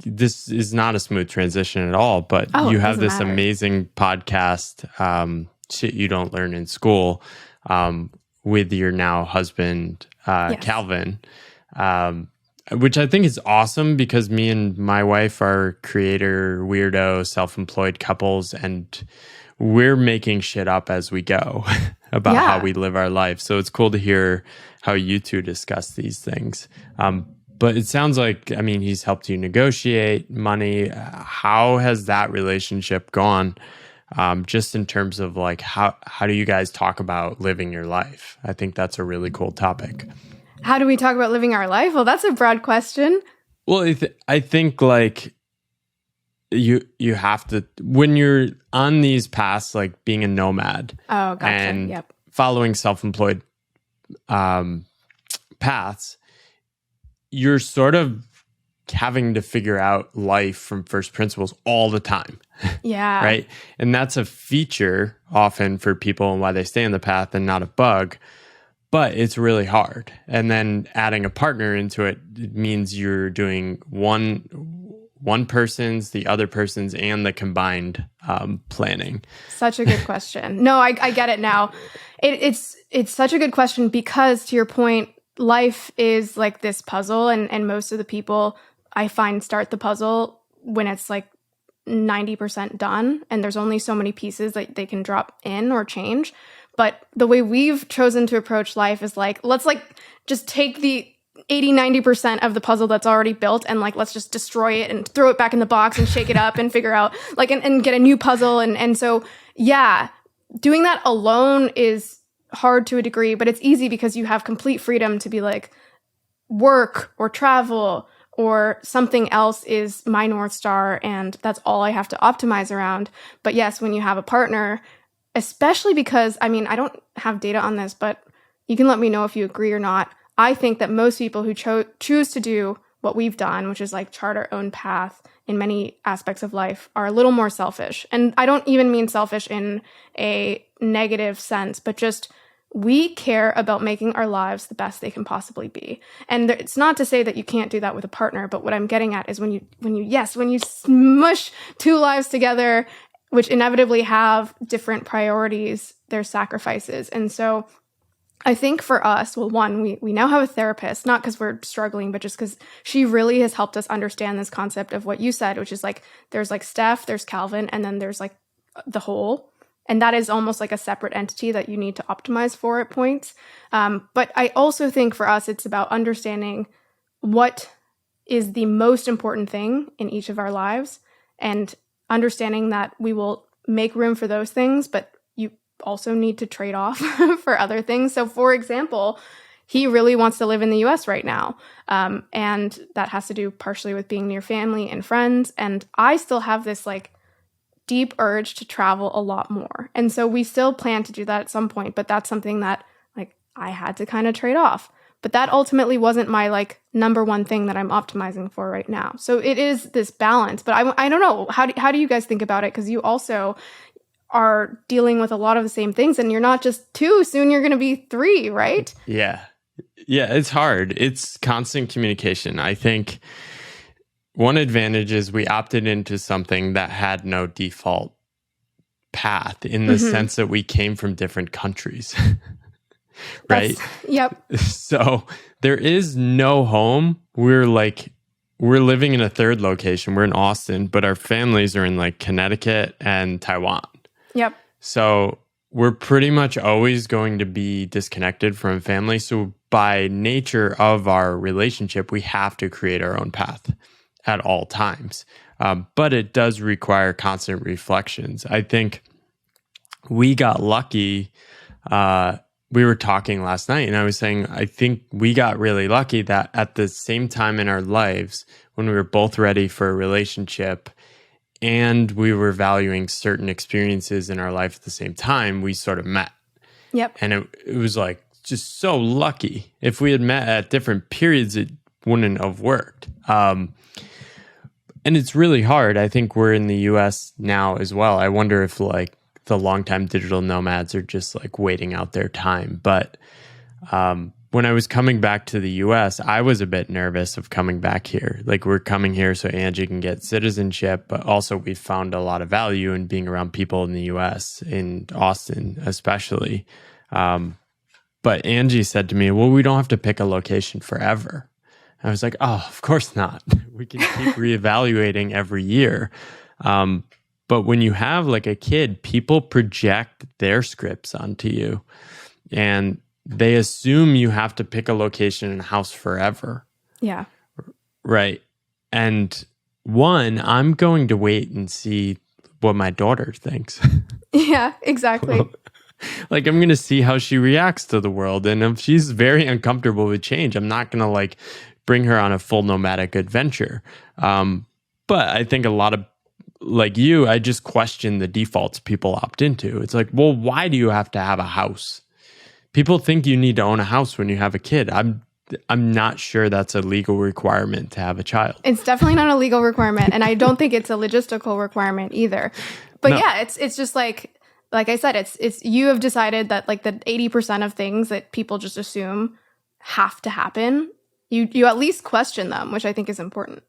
this is not a smooth transition at all, but you have this amazing podcast, Shit You Don't Learn in School, with your now husband, Yes. Calvin, which I think is awesome because me and my wife are creator, weirdo, self-employed couples, and we're making shit up as we go about how we live our life. So it's cool to hear how you two discuss these things. But it sounds like, I mean, he's helped you negotiate money. How has that relationship gone? Just in terms of like, how do you guys talk about living your life? I think that's a really cool topic. How do we talk about living our life? Well, that's a broad question. Well, I think like you have to, when you're on these paths, like being a nomad Oh, gotcha. and Yep. following self-employed paths, you're sort of having to figure out life from first principles all the time. Yeah. Right. And that's a feature often for people and why they stay on the path and not a bug. But it's really hard. And then adding a partner into it means you're doing one person's, the other person's, and the combined planning. Such a good question. No, I get it now. It's such a good question because, to your point, life is like this puzzle, and most of the people I find start the puzzle when it's like 90% done, and there's only so many pieces that they can drop in or change. But the way we've chosen to approach life is like, let's like just take the 80-90% of the puzzle that's already built and like let's just destroy it and throw it back in the box and shake it up and figure out like and get a new puzzle. And so yeah, doing that alone is hard to a degree, but it's easy because you have complete freedom to be like, work or travel or something else is my North Star and that's all I have to optimize around. But yes, when you have a partner, especially because, I mean, I don't have data on this, but you can let me know if you agree or not. I think that most people who choose to do what we've done, which is like chart our own path in many aspects of life, are a little more selfish. And I don't even mean selfish in a negative sense, but just we care about making our lives the best they can possibly be. And it's not to say that you can't do that with a partner, but what I'm getting at is when you smush two lives together, which inevitably have different priorities, there's sacrifices. And so I think for us, well, one, we now have a therapist, not because we're struggling, but just because she really has helped us understand this concept of what you said, which is like, there's like Steph, there's Calvin, and then there's like the whole. And that is almost like a separate entity that you need to optimize for at points. But I also think for us, it's about understanding what is the most important thing in each of our lives and understanding that we will make room for those things, but you also need to trade off for other things. So for example, he really wants to live in the US right now. And that has to do partially with being near family and friends. And I still have this like deep urge to travel a lot more. And so we still plan to do that at some point, but that's something that like I had to kind of trade off. But that ultimately wasn't my like number one thing that I'm optimizing for right now. So it is this balance, but I don't know. How do you guys think about it? Because you also are dealing with a lot of the same things and you're not just two, soon you're going to be three, right? Yeah. Yeah, it's hard. It's constant communication. I think one advantage is we opted into something that had no default path in the sense that we came from different countries. Right? Yep. So there is no home. We're living in a third location. We're in Austin, but our families are in like Connecticut and Taiwan. Yep. So we're pretty much always going to be disconnected from family. So by nature of our relationship, we have to create our own path at all times. But it does require constant reflections. I think we got lucky. We were talking last night and I was saying, I think we got really lucky that at the same time in our lives, when we were both ready for a relationship and we were valuing certain experiences in our life at the same time, we sort of met. Yep. And it was like just so lucky. If we had met at different periods, it wouldn't have worked. And it's really hard. I think we're in the US now as well. I wonder if like the longtime digital nomads are just like waiting out their time. But when I was coming back to the US, I was a bit nervous of coming back here. Like we're coming here so Angie can get citizenship, but also we found a lot of value in being around people in the US, in Austin especially. But Angie said to me, well, we don't have to pick a location forever. I was like, oh, of course not. We can keep reevaluating every year. But when you have like a kid, people project their scripts onto you and they assume you have to pick a location in a house forever. Yeah. Right. And one, I'm going to wait and see what my daughter thinks. Yeah, exactly. Like I'm going to see how she reacts to the world. And if she's very uncomfortable with change, I'm not going to like bring her on a full nomadic adventure. But I think a lot of like you, I just question the defaults people opt into. It's like, well, why do you have to have a house? people think you need to own a house when you have a kid. I'm not sure that's a legal requirement to have a child. It's definitely not a legal requirement, and I don't think it's a logistical requirement either. But No. yeah, it's just like I said, it's you have decided that like the 80% of things that people just assume have to happen, you at least question them, which I think is important.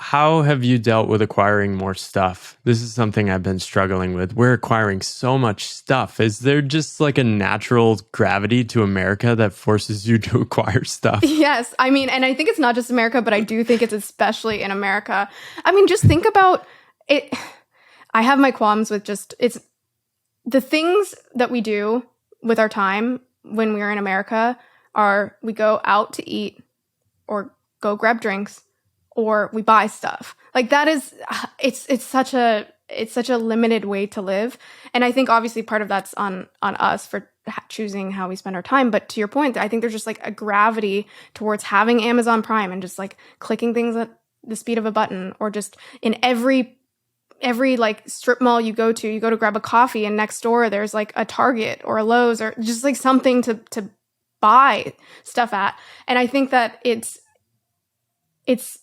How have you dealt with acquiring more stuff? This is something I've been struggling with. We're acquiring so much stuff. Is there just like a natural gravity to America that forces you to acquire stuff? Yes. I mean, and I think it's not just America, but I do think it's especially in America. I mean, just think about it. I have my qualms with it's the things that we do with our time when we're in America are we go out to eat or go grab drinks or we buy stuff. Like that is, it's such a limited way to live. And I think obviously part of that's on us for choosing how we spend our time. But to your point, I think there's just like a gravity towards having Amazon Prime and just like clicking things at the speed of a button, or just in every like strip mall you go to grab a coffee and next door there's like a Target or a Lowe's or just like something to buy stuff at. And I think that it's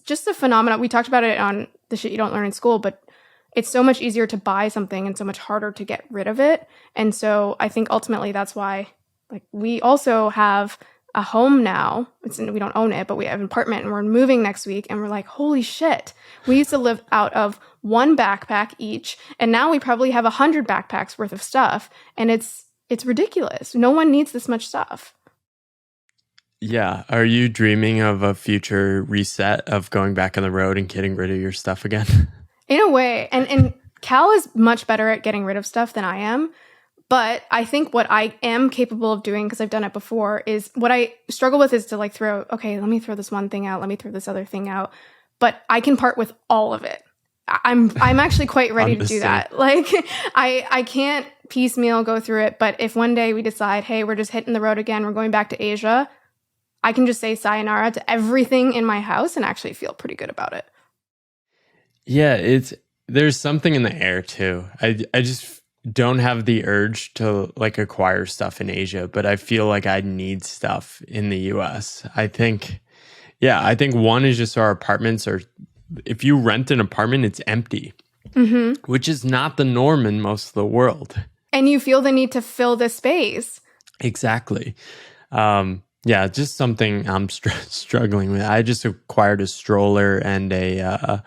just a phenomenon. We talked about it on the shit you don't learn in school, but it's so much easier to buy something and so much harder to get rid of it. And so I think ultimately that's why like we also have a home now. We don't own it, but we have an apartment and we're moving next week. And we're like, holy shit, we used to live out of one backpack each. And now we probably have 100 backpacks worth of stuff. And it's ridiculous. No one needs this much stuff. Yeah. Are you dreaming of a future reset of going back on the road and getting rid of your stuff again? In a way. And Cal is much better at getting rid of stuff than I am. But I think what I am capable of doing, because I've done it before, is what I struggle with is to like let me throw this one thing out. Let me throw this other thing out. But I can part with all of it. I'm actually quite ready to do that. Like I can't piecemeal go through it. But if one day we decide, hey, we're just hitting the road again, we're going back to Asia, I can just say sayonara to everything in my house and actually feel pretty good about it. Yeah, there's something in the air too. I just don't have the urge to like acquire stuff in Asia, but I feel like I need stuff in the US. I think one is just our apartments are, if you rent an apartment, it's empty, which is not the norm in most of the world. And you feel the need to fill the space. Exactly. Yeah, just something I'm struggling with. I just acquired a stroller and a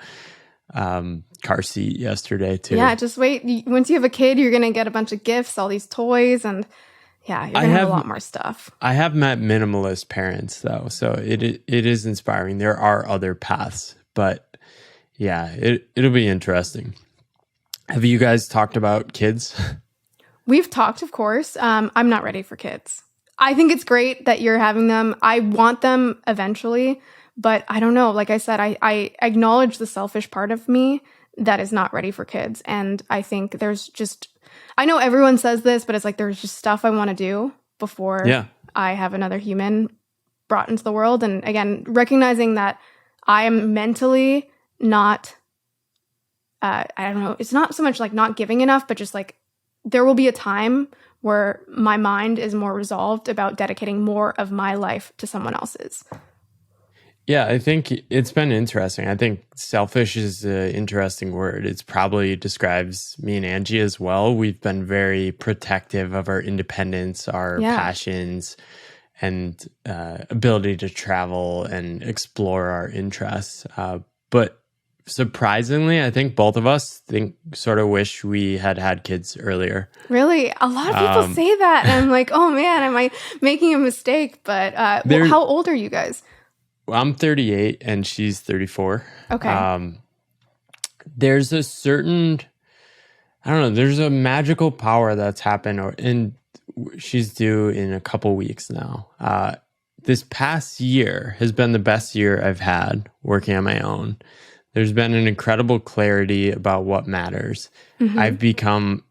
car seat yesterday too. Yeah, just wait. Once you have a kid, you're going to get a bunch of gifts, all these toys, and yeah, you're going to have a lot more stuff. I have met minimalist parents though, so it is inspiring. There are other paths, but yeah, it'll be interesting. Have you guys talked about kids? We've talked, of course. I'm not ready for kids. I think it's great that you're having them. I want them eventually, but I don't know. Like I said, I acknowledge the selfish part of me that is not ready for kids. And I think I know everyone says this, but it's like there's just stuff I want to do before I have another human brought into the world. And again, recognizing that I am mentally not, I don't know, it's not so much like not giving enough, but just like there will be a time where my mind is more resolved about dedicating more of my life to someone else's. Yeah, I think it's been interesting. I think selfish is an interesting word. It probably describes me and Angie as well. We've been very protective of our independence, our passions, and ability to travel and explore our interests. But surprisingly, I think both of us sort of wish we had kids earlier. Really? A lot of people say that. And I'm like, oh man, am I making a mistake? But how old are you guys? I'm 38 and she's 34. Okay. There's a certain, I don't know, there's a magical power that's happened, and she's due in a couple weeks now. This past year has been the best year I've had working on my own. There's been an incredible clarity about what matters. I've become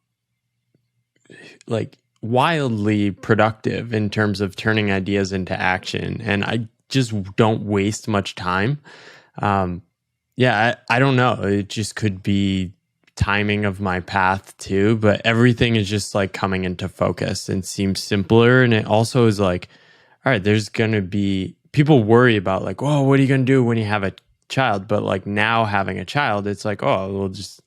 like wildly productive in terms of turning ideas into action, and I just don't waste much time. I don't know. It just could be timing of my path too, but everything is just like coming into focus and seems simpler. And it also is like, all right, there's going to be people worry about like, oh, what are you going to do when you have a child? But like now having a child, it's like, oh, we'll just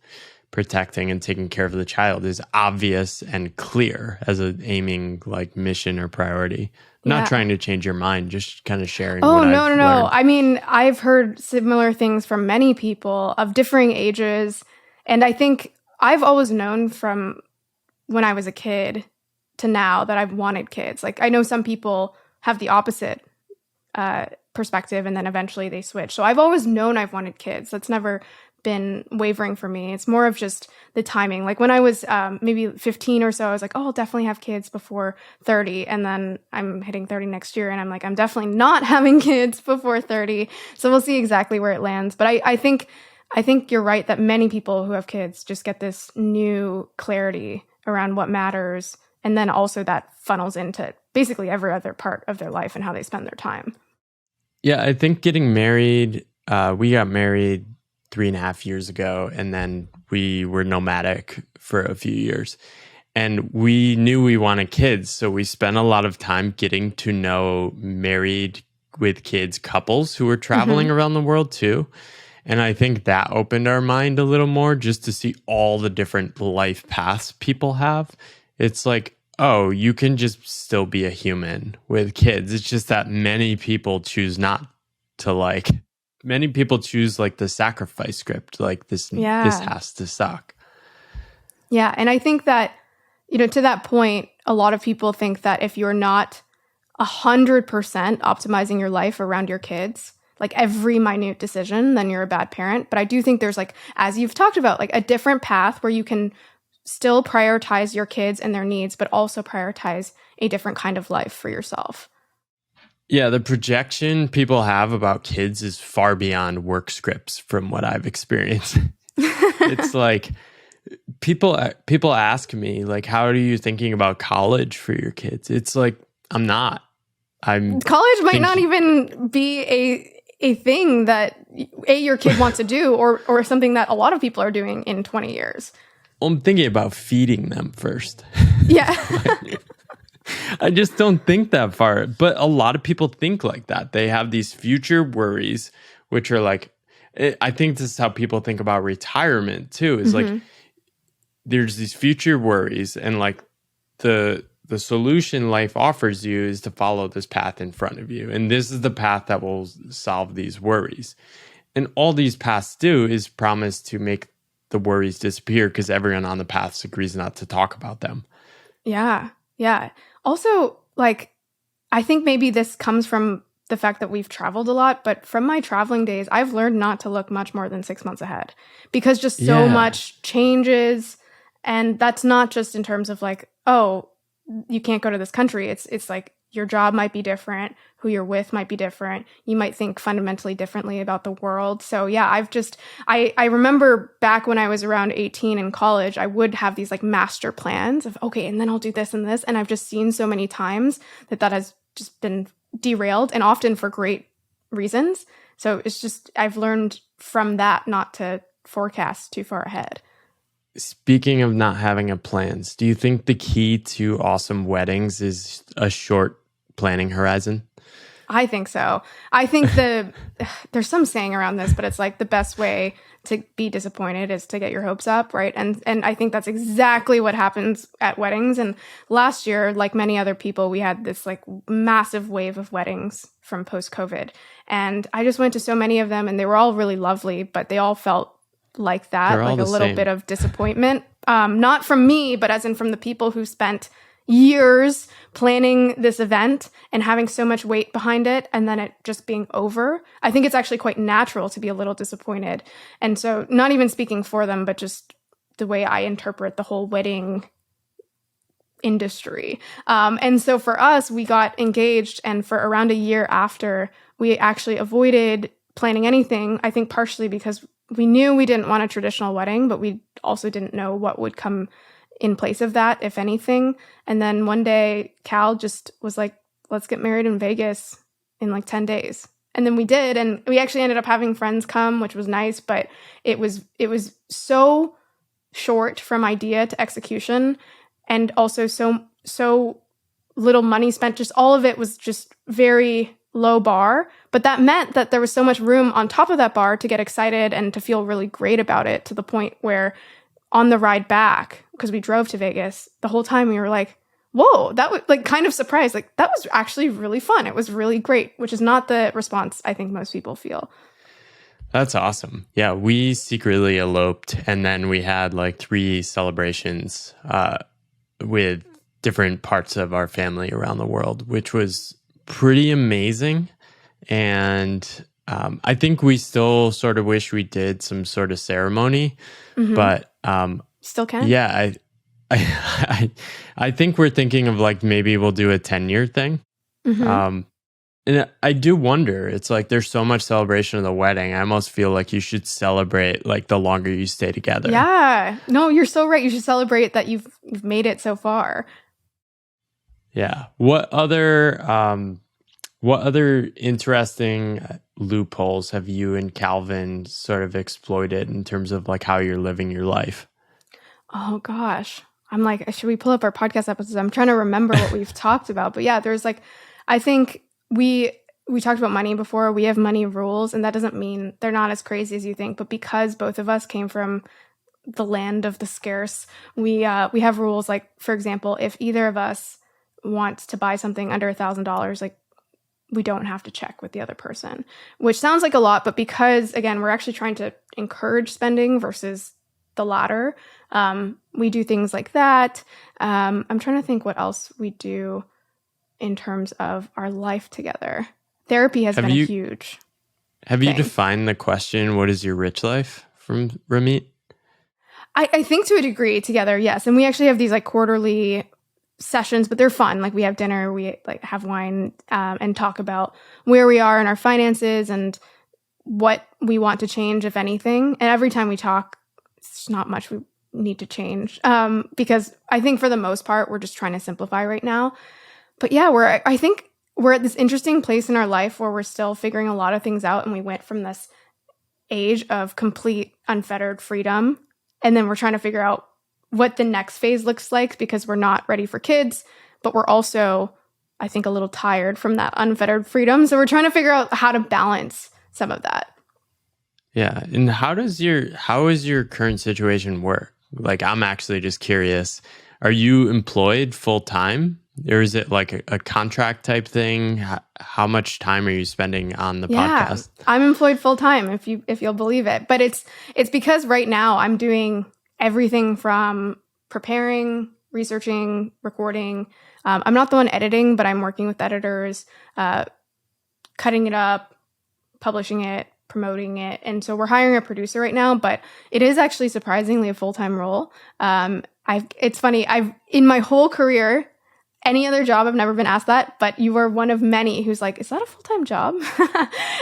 protecting and taking care of the child is obvious and clear as an aiming like mission or priority. I'm not trying to change your mind, just kind of sharing what I've no. learned. I mean, I've heard similar things from many people of differing ages. And I think I've always known from when I was a kid to now that I've wanted kids. Like I know some people have the opposite perspective and then eventually they switch. So I've always known I've wanted kids. That's never been wavering for me. It's more of just the timing. Like when I was maybe 15 or so, I was like, oh, I'll definitely have kids before 30. And then I'm hitting 30 next year. And I'm like, I'm definitely not having kids before 30. So we'll see exactly where it lands. But I think you're right that many people who have kids just get this new clarity around what matters. And then also that funnels into basically every other part of their life and how they spend their time. Yeah, I think getting married, we got married 3.5 years ago, and then we were nomadic for a few years. And we knew we wanted kids, so we spent a lot of time getting to know married with kids couples who were traveling around the world too. And I think that opened our mind a little more just to see all the different life paths people have. It's like, oh, you can just still be a human with kids. It's just that many people choose not to like. Many people choose like the sacrifice script, like this has to suck. Yeah. And I think that, to that point, a lot of people think that if you're not 100% optimizing your life around your kids, like every minute decision, then you're a bad parent. But I do think there's like, as you've talked about, like a different path where you can still prioritize your kids and their needs, but also prioritize a different kind of life for yourself. Yeah, the projection people have about kids is far beyond work scripts from what I've experienced. It's like people ask me like, how are you thinking about college for your kids? It's like, I'm not. College might not even be a thing that your kid wants to do or something that a lot of people are doing in 20 years. Well, I'm thinking about feeding them first. Yeah. I just don't think that far. But a lot of people think like that. They have these future worries, which are like, I think this is how people think about retirement too, is like, there's these future worries and like the solution life offers you is to follow this path in front of you. And this is the path that will solve these worries. And all these paths do is promise to make the worries disappear because everyone on the paths agrees not to talk about them. Yeah. Yeah. Also, like, I think maybe this comes from the fact that we've traveled a lot, but from my traveling days, I've learned not to look much more than 6 months ahead because just so much changes. And that's not just in terms of like, oh, you can't go to this country. It's like your job might be different, who you're with might be different. You might think fundamentally differently about the world. So yeah, I remember back when I was around 18 in college, I would have these like master plans of, okay, and then I'll do this and this. And I've just seen so many times that has just been derailed and often for great reasons. So it's just, I've learned from that not to forecast too far ahead. Speaking of not having a plans, do you think the key to awesome weddings is a short planning horizon? I think so. I think there's some saying around this, but it's like the best way to be disappointed is to get your hopes up, right? And I think that's exactly what happens at weddings. And last year, like many other people, we had this like massive wave of weddings from post-COVID. And I just went to so many of them and they were all really lovely, but they all felt like that, like a little bit of disappointment. Not from me, but as in from the people who spent years planning this event and having so much weight behind it and then it just being over. I think it's actually quite natural to be a little disappointed. And so not even speaking for them, but just the way I interpret the whole wedding industry. And so for us, we got engaged and for around a year after, we actually avoided planning anything, I think partially because we knew we didn't want a traditional wedding, but we also didn't know what would come in place of that, if anything. And then one day, Cal just was like, let's get married in Vegas in like 10 days. And then we did. And we actually ended up having friends come, which was nice. But it was so short from idea to execution, and also so little money spent. Just all of it was just very low bar, but that meant that there was so much room on top of that bar to get excited and to feel really great about it, to the point where on the ride back, because we drove to Vegas, the whole time we were like, whoa, that was like kind of surprised. Like that was actually really fun. It was really great, which is not the response I think most people feel. That's awesome. Yeah, we secretly eloped, and then we had like 3 celebrations with different parts of our family around the world, which was pretty amazing. And I think we still sort of wish we did some sort of ceremony, but still can. Yeah, I think we're thinking of like maybe we'll do a 10-year thing. And I do wonder, it's like there's so much celebration of the wedding. I almost feel like you should celebrate like the longer you stay together. Yeah. No, you're so right. You should celebrate that you've made it so far. Yeah. What other interesting loopholes have you and Calvin sort of exploited in terms of like how you're living your life? Oh gosh. I'm like, should we pull up our podcast episodes? I'm trying to remember what we've talked about. But yeah, there's like, I think we talked about money before. We have money rules, and that doesn't mean they're not as crazy as you think. But because both of us came from the land of the scarce, we have rules. Like, for example, if either of us wants to buy something under $1,000, like we don't have to check with the other person, which sounds like a lot, but because again, we're actually trying to encourage spending versus the latter. We do things like that. I'm trying to think what else we do in terms of our life together. Therapy has been a huge Have thing. You defined the question, what is your rich life, from Ramit? I think to a degree together, yes. And we actually have these like quarterly sessions, but they're fun. Like we have dinner, we like have wine, and talk about where we are in our finances and what we want to change, if anything. And every time we talk, it's not much we need to change, because I think for the most part, we're just trying to simplify right now. But yeah, I think we're at this interesting place in our life where we're still figuring a lot of things out. And we went from this age of complete unfettered freedom, and then we're trying to figure out what the next phase looks like, because we're not ready for kids, but we're also, I think, a little tired from that unfettered freedom. So we're trying to figure out how to balance some of that. Yeah. And how is your current situation work? Like, I'm actually just curious. Are you employed full time, or is it like a contract type thing? How much time are you spending on the podcast? I'm employed full time, if you'll believe it. But it's because right now I'm doing everything from preparing, researching, recording. I'm not the one editing, but I'm working with editors, cutting it up, publishing it, promoting it. And so we're hiring a producer right now, but it is actually surprisingly a full-time role. It's funny, in my whole career, any other job, I've never been asked that, but you are one of many who's like, is that a full-time job?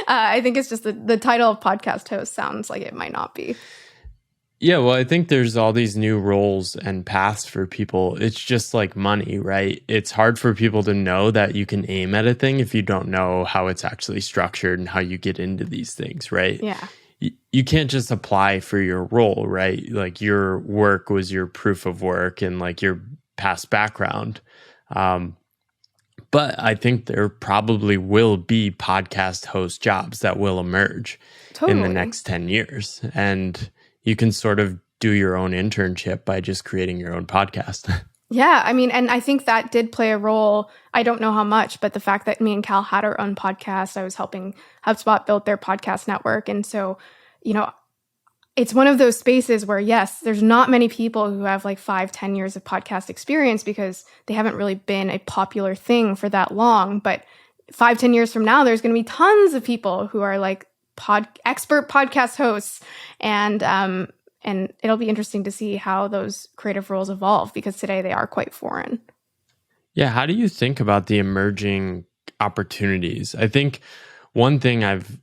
I think it's just the title of podcast host sounds like it might not be. Yeah, well, I think there's all these new roles and paths for people. It's just like money, right? It's hard for people to know that you can aim at a thing if you don't know how it's actually structured and how you get into these things, right? Yeah. You can't just apply for your role, right? Like your work was your proof of work and like your past background. But I think there probably will be podcast host jobs that will emerge in the next 10 years. And you can sort of do your own internship by just creating your own podcast. Yeah, I mean, and I think that did play a role. I don't know how much, but the fact that me and Cal had our own podcast, I was helping HubSpot build their podcast network. And so, it's one of those spaces where, yes, there's not many people who have like 5-10 years of podcast experience because they haven't really been a popular thing for that long. But 5-10 years from now, there's going to be tons of people who are like expert podcast hosts, and it'll be interesting to see how those creative roles evolve, because today they are quite foreign. Yeah, how do you think about the emerging opportunities? I think one thing I've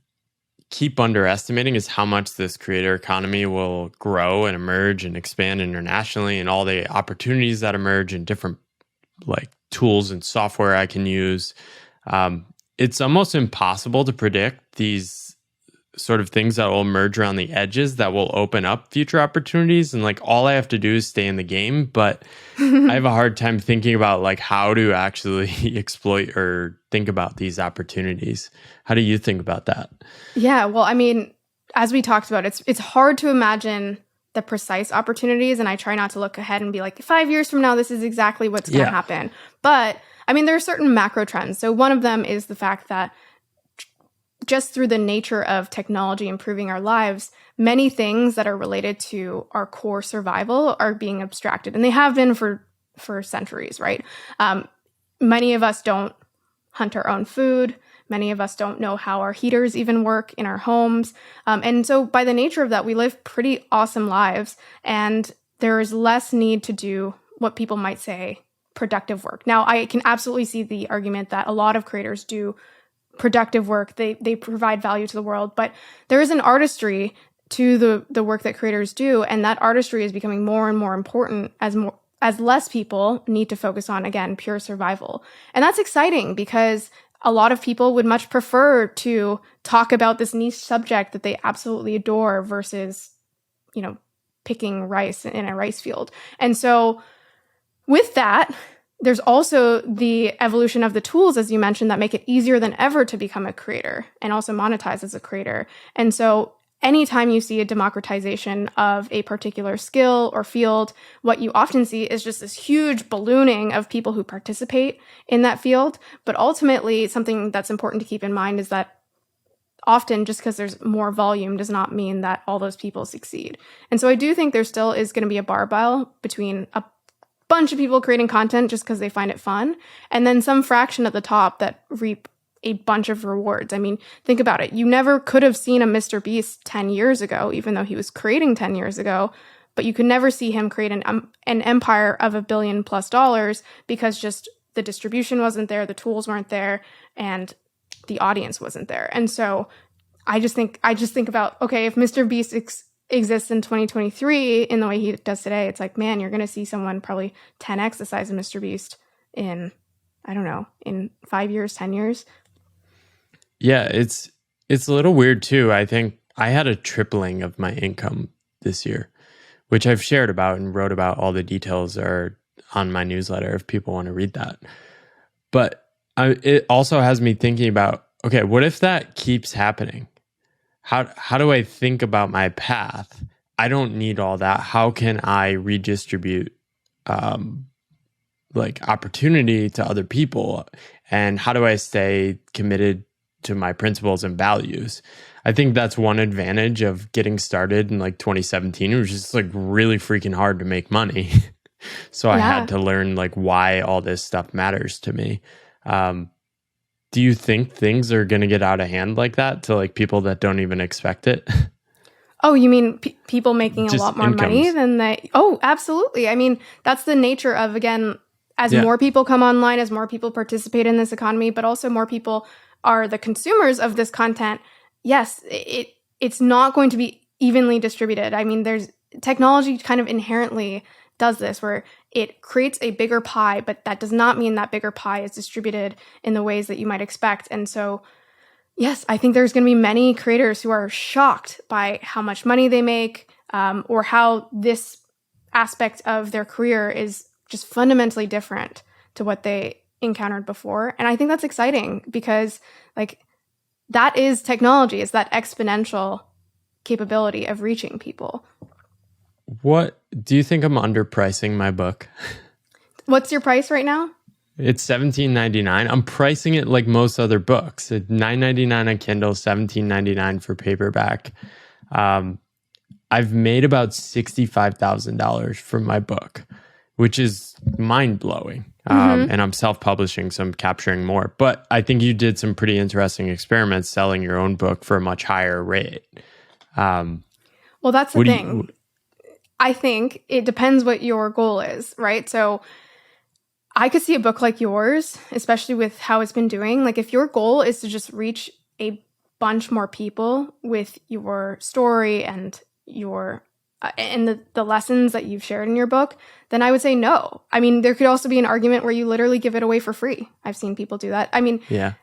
keep underestimating is how much this creator economy will grow and emerge and expand internationally, and all the opportunities that emerge and different like tools and software I can use. It's almost impossible to predict these sort of things that will emerge around the edges that will open up future opportunities. And like all I have to do is stay in the game. But I have a hard time thinking about like how to actually exploit or think about these opportunities. How do you think about that? Yeah, well, I mean, as we talked about, it's hard to imagine the precise opportunities, and I try not to look ahead and be like, 5 years from now, this is exactly what's going to happen. But I mean, there are certain macro trends. So one of them is the fact that just through the nature of technology improving our lives, many things that are related to our core survival are being abstracted, and they have been for centuries, right? Many of us don't hunt our own food. Many of us don't know how our heaters even work in our homes. And so by the nature of that, we live pretty awesome lives, and there is less need to do what people might say productive work. Now, I can absolutely see the argument that a lot of creators do productive work. They provide value to the world, but there is an artistry to the work that creators do, and that artistry is becoming more and more important as less people need to focus on, again, pure survival. And that's exciting because a lot of people would much prefer to talk about this niche subject that they absolutely adore versus, picking rice in a rice field. And so with that, there's also the evolution of the tools, as you mentioned, that make it easier than ever to become a creator and also monetize as a creator. And so anytime you see a democratization of a particular skill or field, what you often see is just this huge ballooning of people who participate in that field. But ultimately, something that's important to keep in mind is that often just because there's more volume does not mean that all those people succeed. And so I do think there still is going to be a barbell between a bunch of people creating content just because they find it fun, and then some fraction at the top that reap a bunch of rewards. I mean, think about it. You never could have seen a Mr. Beast 10 years ago, even though he was creating 10 years ago, but you could never see him create an empire of $1 billion+ because just the distribution wasn't there, the tools weren't there, and the audience wasn't there. And so I just think about, okay, if Mr. Beast exists in 2023 in the way he does today, it's like, man, you're going to see someone probably 10x the size of Mr. Beast in, I don't know, in 5 years, 10 years. Yeah, it's a little weird too. I think I had a tripling of my income this year, which I've shared about and wrote about. All the details are on my newsletter if people want to read that. But it also has me thinking about, okay, what if that keeps happening? How do I think about my path? I don't need all that. How can I redistribute opportunity to other people? And how do I stay committed to my principles and values? I think that's one advantage of getting started in like 2017. It was just like really freaking hard to make money. So I had to learn like why all this stuff matters to me. Do you think things are going to get out of hand like that to like people that don't even expect it? Oh, you mean people making Just a lot more incomes. money than they? Oh, absolutely. I mean, that's the nature of, again, as more people come online, as more people participate in this economy, but also more people are the consumers of this content. Yes, it's not going to be evenly distributed. I mean, there's technology kind of inherently does this where it creates a bigger pie, but that does not mean that bigger pie is distributed in the ways that you might expect. And so, yes, I think there's going to be many creators who are shocked by how much money they make, or how this aspect of their career is just fundamentally different to what they encountered before. And I think that's exciting because like that is technology, is that exponential capability of reaching people. What do you think I'm underpricing my book? What's your price right now? It's $17.99. I'm pricing it like most other books. It's $9.99 on Kindle, $17.99 for paperback. I've made about $65,000 from my book, which is mind-blowing. And I'm self-publishing, so I'm capturing more. But I think you did some pretty interesting experiments selling your own book for a much higher rate. Well, that's the thing. I think it depends what your goal is, right? So I could see a book like yours, especially with how it's been doing. Like if your goal is to just reach a bunch more people with your story and your and the lessons that you've shared in your book, then I would say no. I mean, there could also be an argument where you literally give it away for free. I've seen people do that. I mean, yeah.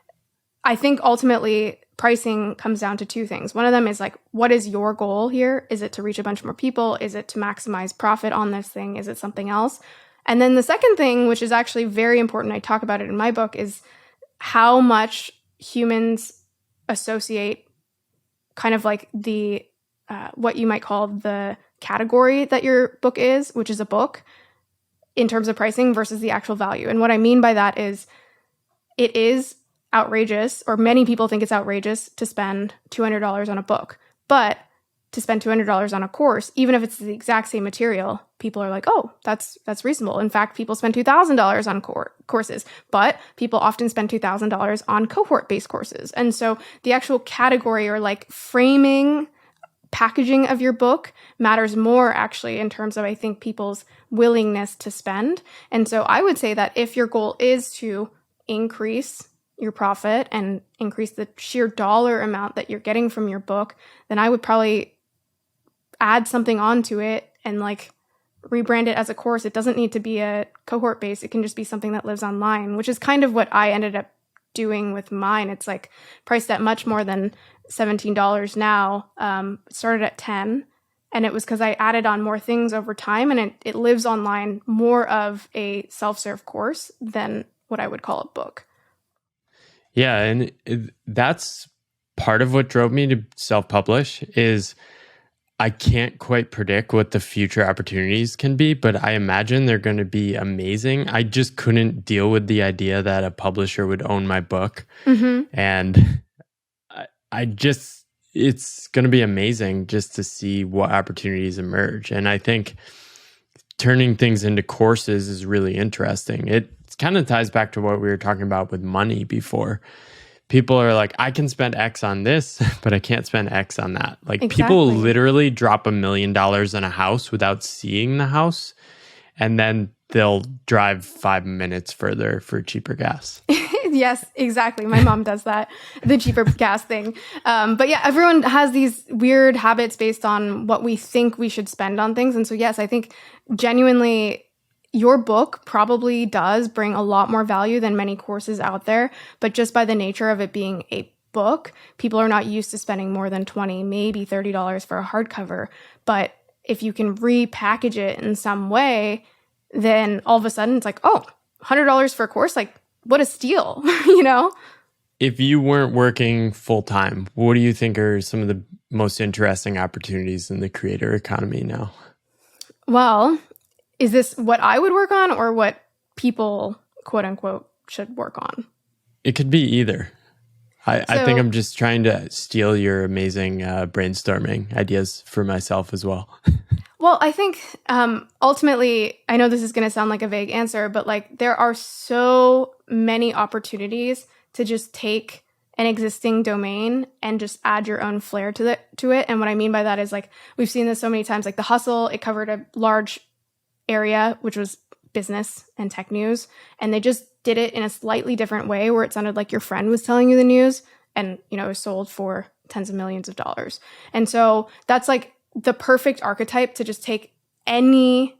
I think ultimately pricing comes down to two things. One of them is like, what is your goal here? Is it to reach a bunch more people? Is it to maximize profit on this thing? Is it something else? And then the second thing, which is actually very important, I talk about it in my book, is how much humans associate kind of like the what you might call the category that your book is, which is a book, in terms of pricing versus the actual value. And what I mean by that is it is outrageous, or many people think it's outrageous, to spend $200 on a book. But to spend $200 on a course, even if it's the exact same material, people are like, oh, that's reasonable. In fact, people spend $2,000 on courses, but people often spend $2,000 on cohort-based courses. And so the actual category, or like framing, packaging of your book matters more actually in terms of, I think, people's willingness to spend. And so I would say that if your goal is to increase your profit and increase the sheer dollar amount that you're getting from your book, then I would probably add something onto it and like rebrand it as a course. It doesn't need to be a cohort base. It can just be something that lives online, which is kind of what I ended up doing with mine. It's like priced at much more than $17 now. It started at $10, and it was because I added on more things over time, and it lives online more of a self-serve course than what I would call a book. Yeah, and that's part of what drove me to self-publish is I can't quite predict what the future opportunities can be, but I imagine they're going to be amazing. I just couldn't deal with the idea that a publisher would own my book. And it's going to be amazing just to see what opportunities emerge. And I think turning things into courses is really interesting. It kind of ties back to what we were talking about with money before. People are like, I can spend X on this, but I can't spend X on that. Like People literally drop $1 million on a house without seeing the house, and then they'll drive 5 minutes further for cheaper gas. Yes, exactly. My mom does that, the cheaper gas thing. But yeah, everyone has these weird habits based on what we think we should spend on things. And so, yes, I think genuinely your book probably does bring a lot more value than many courses out there. But just by the nature of it being a book, people are not used to spending more than $20, maybe $30 for a hardcover. But if you can repackage it in some way, then all of a sudden it's like, oh, $100 for a course? Like, what a steal, you know? If you weren't working full time, what do you think are some of the most interesting opportunities in the creator economy now? Well, is this what I would work on or what people, quote unquote, should work on? It could be either. I think I'm just trying to steal your amazing brainstorming ideas for myself as well. Well, I think ultimately, I know this is going to sound like a vague answer, but like there are so many opportunities to just take an existing domain and just add your own flair to it. And what I mean by that is like we've seen this so many times. Like The Hustle, it covered a large area, which was business and tech news, and they just did it in a slightly different way where it sounded like your friend was telling you the news, and it was sold for tens of millions of dollars. And so that's like the perfect archetype to just take any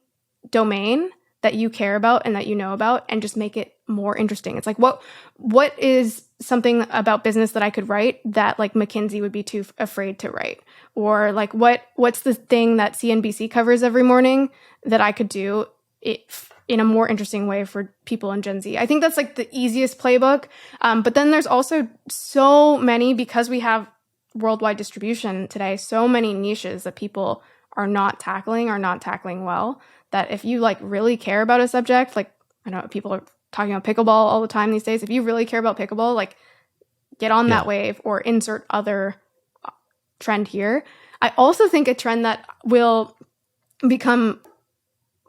domain that you care about and that you know about and just make it more interesting. It's like what is something about business that I could write that like McKinsey would be too afraid to write? Or like what's the thing that CNBC covers every morning that I could do it in a more interesting way for people in Gen Z? I think that's like the easiest playbook. But then there's also so many, because we have worldwide distribution today, so many niches that people are not tackling well, that if you like really care about a subject, like I know people are talking about pickleball all the time these days. If you really care about pickleball, like get on that wave or insert other trend here. I also think a trend that will become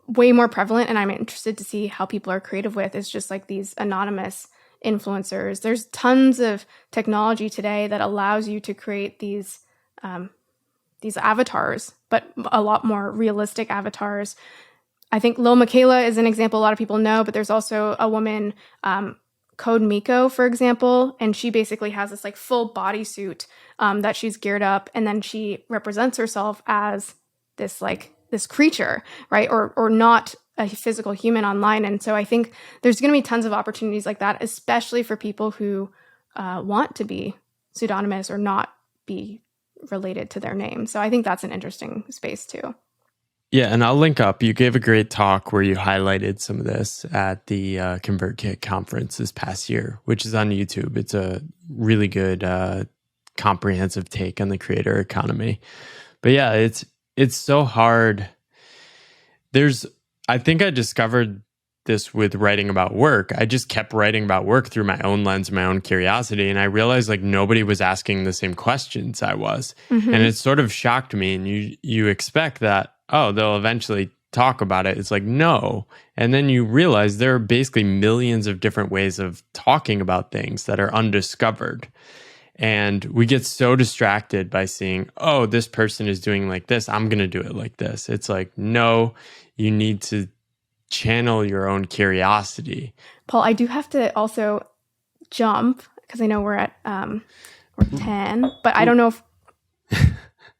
way more prevalent, and I'm interested to see how people are creative with, is just like these anonymous influencers. There's tons of technology today that allows you to create these avatars, but a lot more realistic avatars. I think Lil Michaela is an example a lot of people know, but there's also a woman, Code Miko, for example, and she basically has this like full bodysuit that she's geared up, and then she represents herself as this creature, right? Or not a physical human online. And so I think there's going to be tons of opportunities like that, especially for people who want to be pseudonymous or not be related to their name. So I think that's an interesting space too. Yeah, and I'll link up. You gave a great talk where you highlighted some of this at the ConvertKit conference this past year, which is on YouTube. It's a really good comprehensive take on the creator economy. But yeah, it's so hard. I think I discovered this with writing about work. I just kept writing about work through my own lens, my own curiosity. And I realized like nobody was asking the same questions I was. Mm-hmm. And it sort of shocked me. And you expect that, oh, they'll eventually talk about it. It's like, no. And then you realize there are basically millions of different ways of talking about things that are undiscovered. And we get so distracted by seeing, oh, this person is doing like this, I'm going to do it like this. It's like, no, you need to channel your own curiosity. Paul, I do have to also jump because I know we're at we're 10, but I don't know if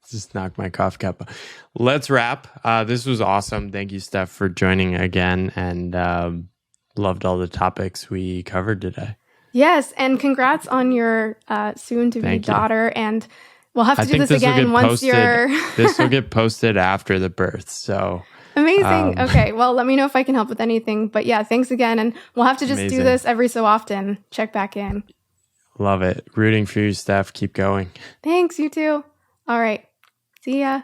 just knock my cough cap. Let's wrap. This was awesome. Thank you, Steph, for joining again, and loved all the topics we covered today. Yes, and congrats on your soon-to-be daughter. And we'll have to do this again once you're... This will get posted after the birth, so... Amazing. Okay, well, let me know if I can help with anything. But yeah, thanks again. And we'll have to just do this every so often. Check back in. Love it. Rooting for you, Steph. Keep going. Thanks, you too. All right. See ya.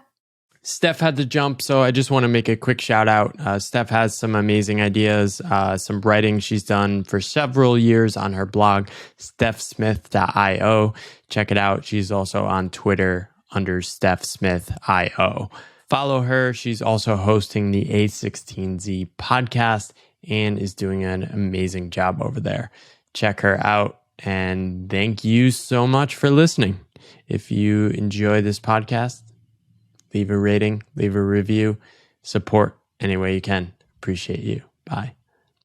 Steph had to jump, so I just want to make a quick shout out. Steph has some amazing ideas, some writing she's done for several years on her blog, stephsmith.io. Check it out. She's also on Twitter under stephsmith.io. Follow her. She's also hosting the A16Z podcast and is doing an amazing job over there. Check her out. And thank you so much for listening. If you enjoy this podcast, leave a rating, leave a review, support any way you can. Appreciate you. Bye.